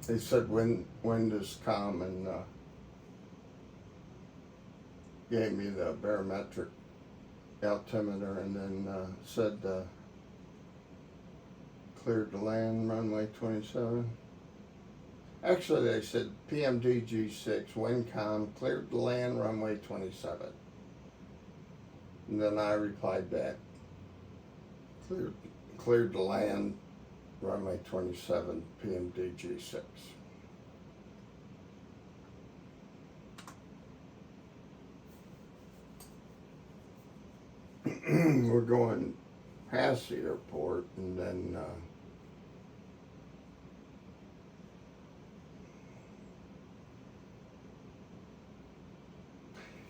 They said wind is calm, and gave me the barometric altimeter, and then said cleared to land runway 27. Actually, they said PMDG 6 wind calm, cleared to land runway 27. And then I replied back, cleared to land runway 27, PMDG 6. We're going past the airport, and then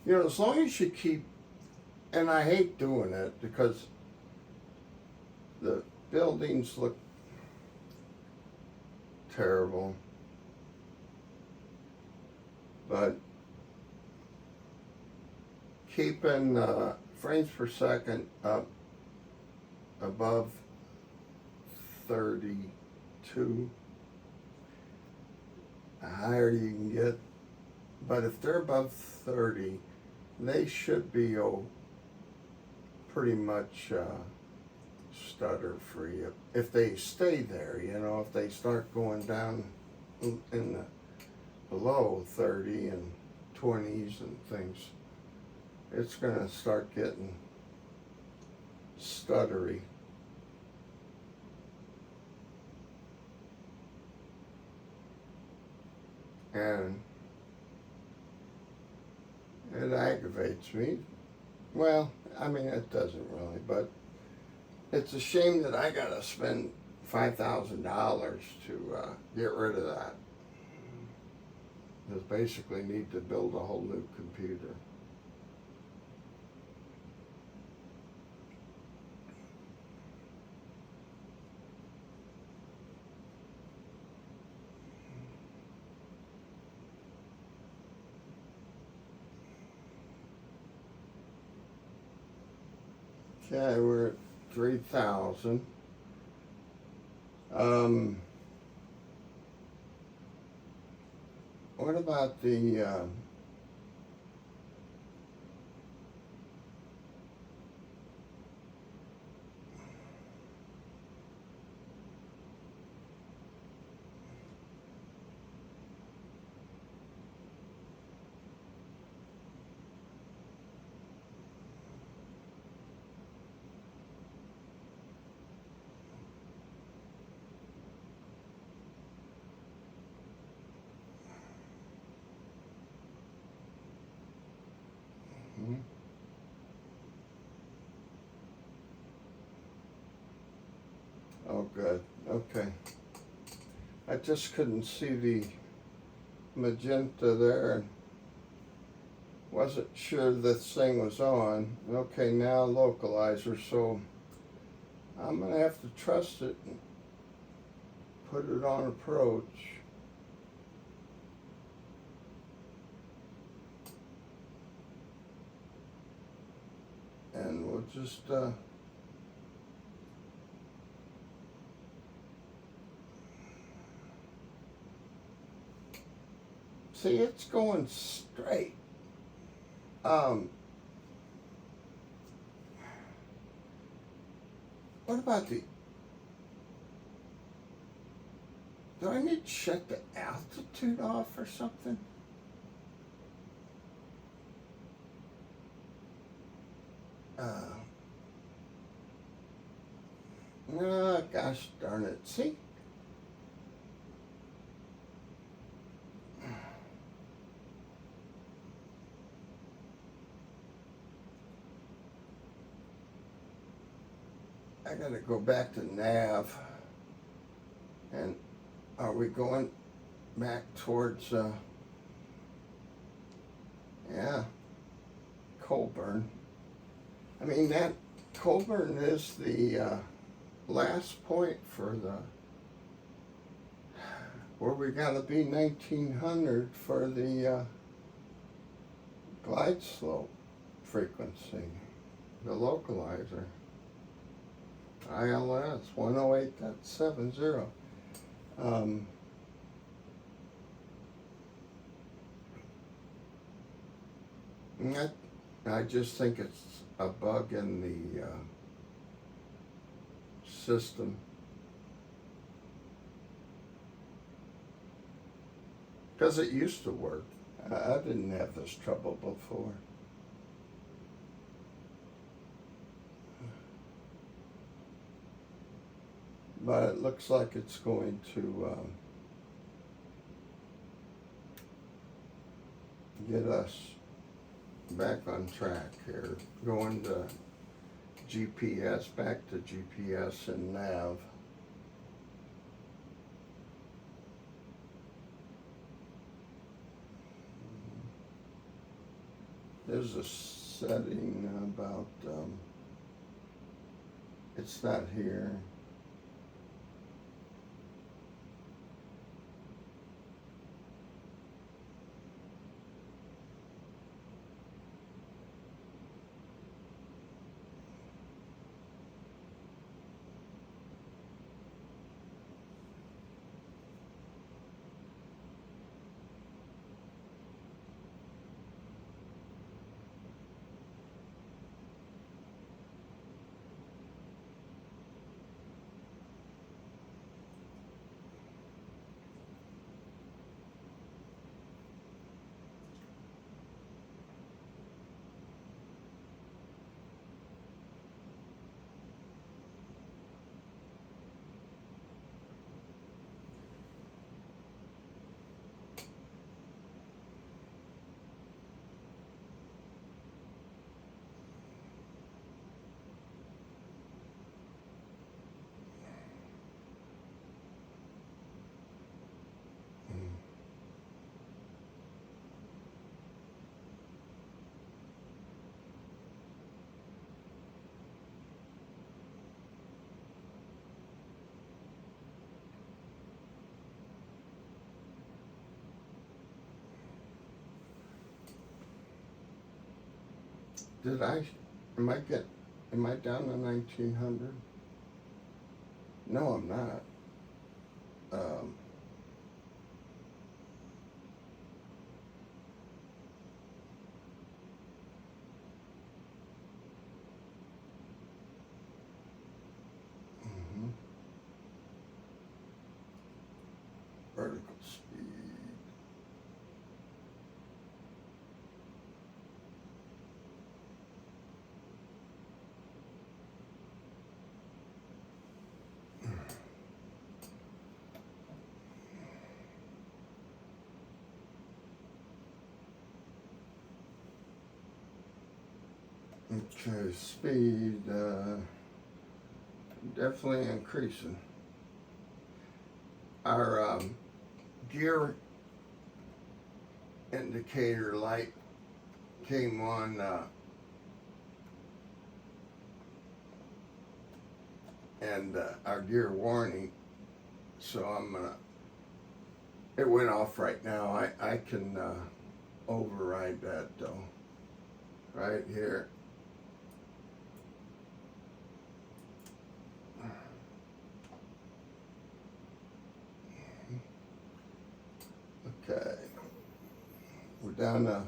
you know, as long as you keep, and I hate doing it because the buildings look terrible, but keeping frames per second up above 32, the higher you can get, but if they're above 30, they should be pretty much stutter free if they stay there. You know, if they start going down in the below 30 and 20s and things, it's gonna start getting stuttery. And it aggravates me. Well, I mean, it doesn't really, but it's a shame that I gotta spend $5,000 to get rid of that. Just basically need to build a whole new computer. Okay, we're at 3,000. What about the oh, good. Okay. I just couldn't see the magenta there and wasn't sure this thing was on. Okay, now localizer, so I'm gonna have to trust it and put it on approach. And we'll just see, it's going straight. What about the, do I need to shut the altitude off or something? No, gosh darn it. See? I gotta go back to nav. And are we going back towards, yeah, Colburn? I mean, that Colburn is the last point for the, where we gotta be 1900 for the glide slope frequency, the localizer. ILS 108.70. I just think it's a bug in the system. Because it used to work. I didn't have this trouble before. But it looks like it's going to get us back on track here. Going to GPS, back to GPS and nav. There's a setting about, it's not here. Am I down to 1900? No, I'm not. Vertical speed. Okay, speed, definitely increasing. Our gear indicator light came on and our gear warning, so I'm gonna, it went off right now. I can override that though, right here. Okay, we're down to,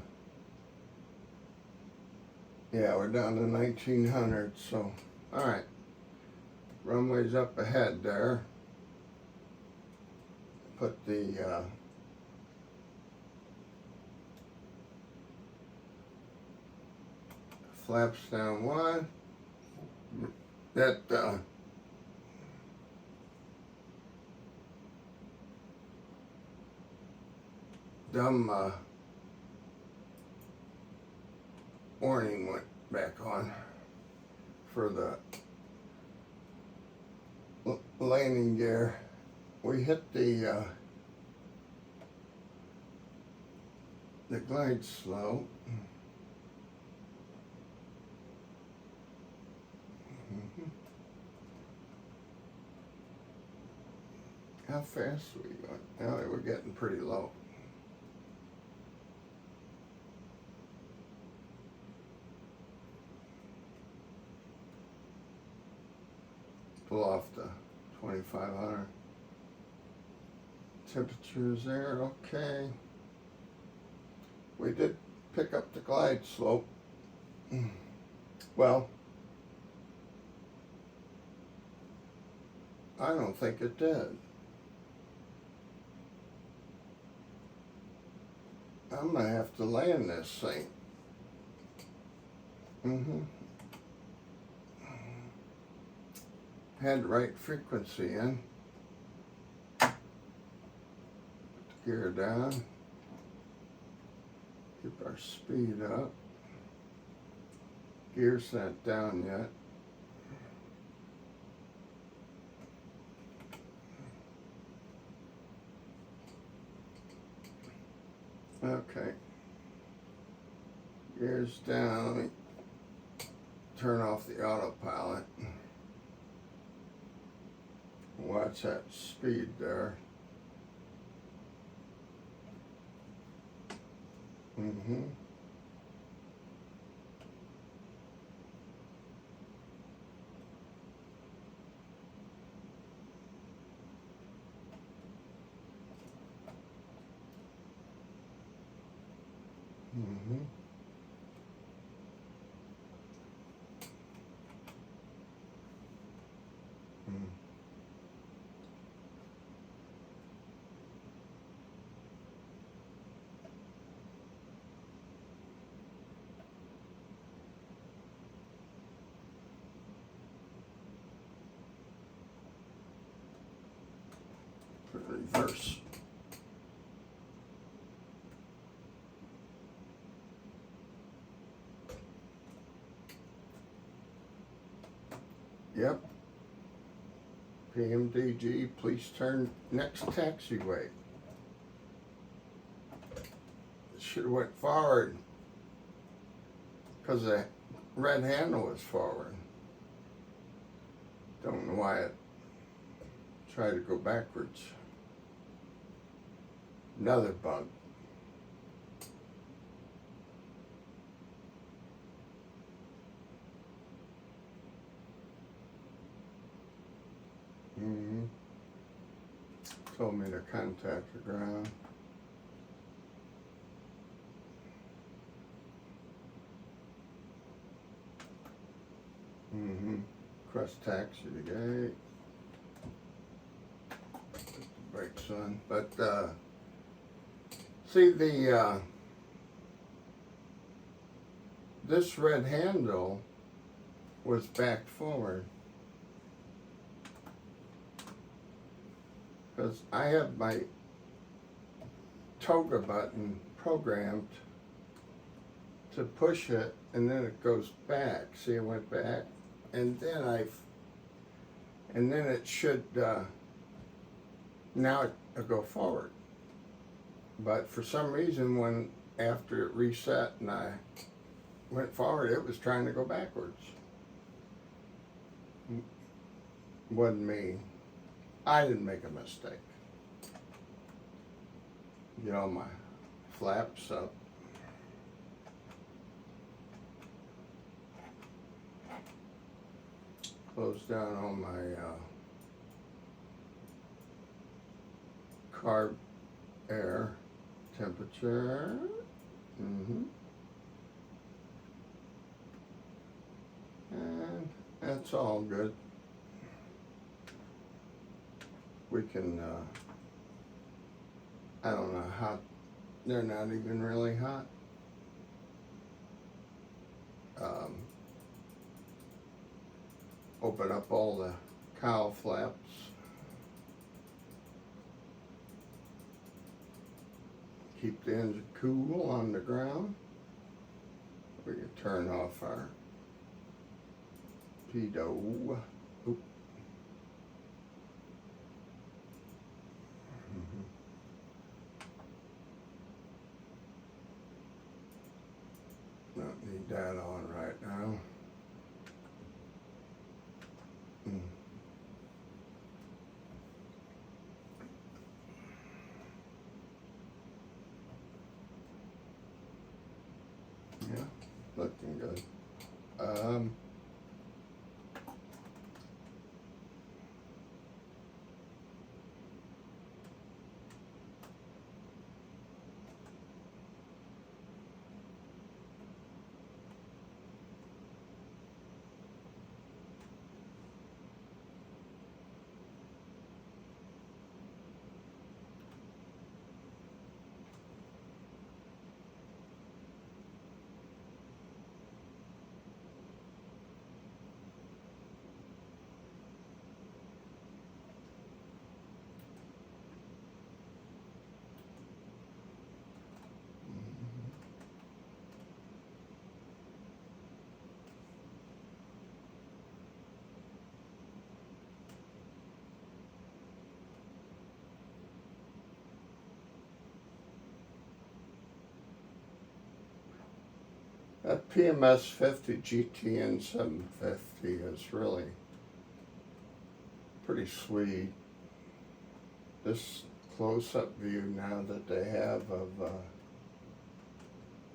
yeah, we're down to 1900, so, all right. runway's up ahead there. Put the flaps down one. That dumb warning went back on for the landing gear. We hit the glide slope. How fast are we going? Now we're getting pretty low. Pull off the 2500. Temperatures there, okay. We did pick up the glide slope. Well, I don't think it did. I'm gonna have to land this thing. Had the right frequency in. Put the gear down. Keep our speed up. Gear's not down yet. Okay. Gear's down. Let me turn off the autopilot. Watch that speed there. Reverse. Yep. PMDG, please turn next taxiway. Should have went forward because the red handle was forward. Don't know why it tried to go backwards. Another bug. Told me to contact the ground. Cross taxi the gate. Put the brakes on. But see the this red handle was back forward. Because I have my toga button programmed to push it, and then it goes back. See, it went back, and then it should now it'll go forward. But for some reason, when after it reset and I went forward, it was trying to go backwards. Wasn't me. I didn't make a mistake. Get all my flaps up. Close down all my carb air temperature. And that's all good. we can, I don't know how, they're not even really hot. Open up all the cowl flaps. Keep the engine cool on the ground. We can turn off our pedo. Oop. Don't need that on right now. Yeah, looking good. That PMS 50 GTN 750 is really pretty sweet. This close-up view now that they have of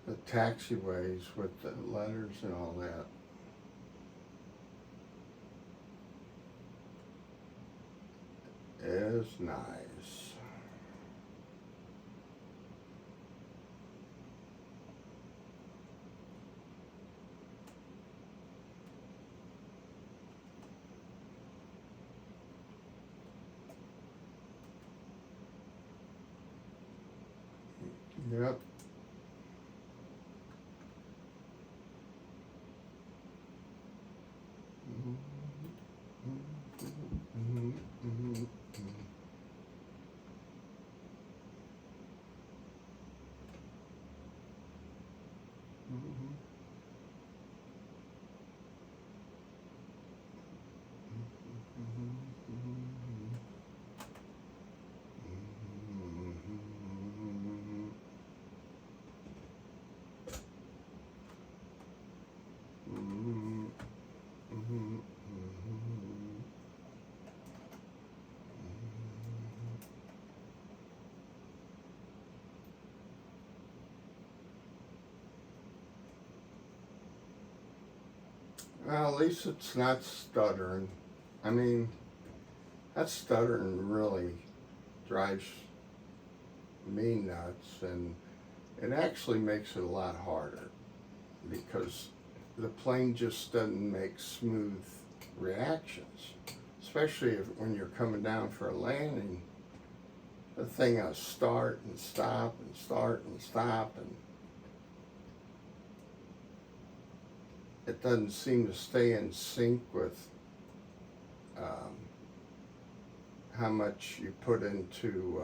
the taxiways with the letters and all that. Is nice. Yep. Well, at least it's not stuttering. I mean, that stuttering really drives me nuts, and it actually makes it a lot harder because the plane just doesn't make smooth reactions, especially when you're coming down for a landing. The thing will start and stop and start and stop, and it doesn't seem to stay in sync with how much you put into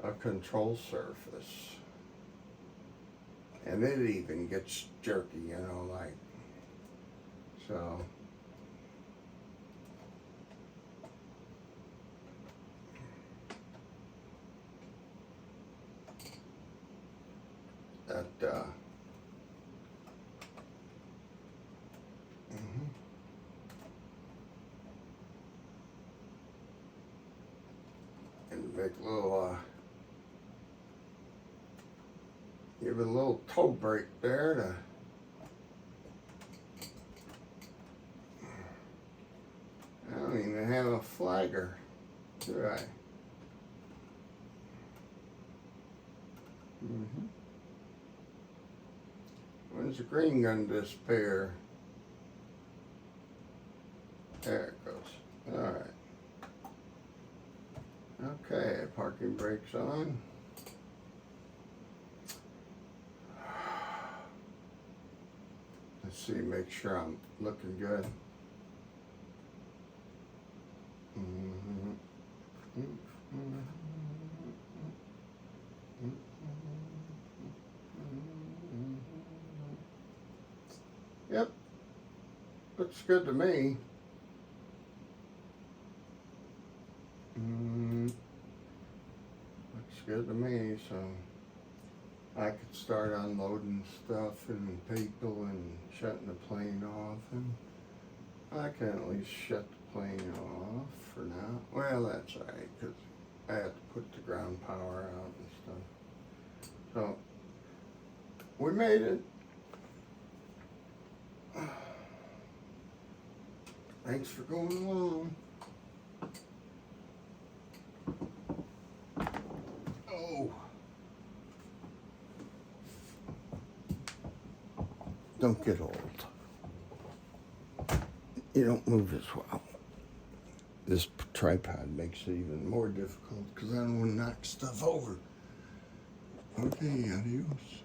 a control surface. And it even gets jerky, you know, like, so. That, and make a little, give it a little toe brake there to, I don't even have a flagger, do I? When's the green gonna disappear? There it goes. All right. Okay, parking brakes on. Let's see, make sure I'm looking good. Yep, looks good to me. Looks good to me, so I could start unloading stuff and people and shutting the plane off, and I can at least shut the plane off for now. Well, that's all right, because I have to put the ground power out and stuff. So, we made it. Thanks for going along. Oh. Don't get old. You don't move as well. This tripod makes it even more difficult because I don't want to knock stuff over. Okay, adios.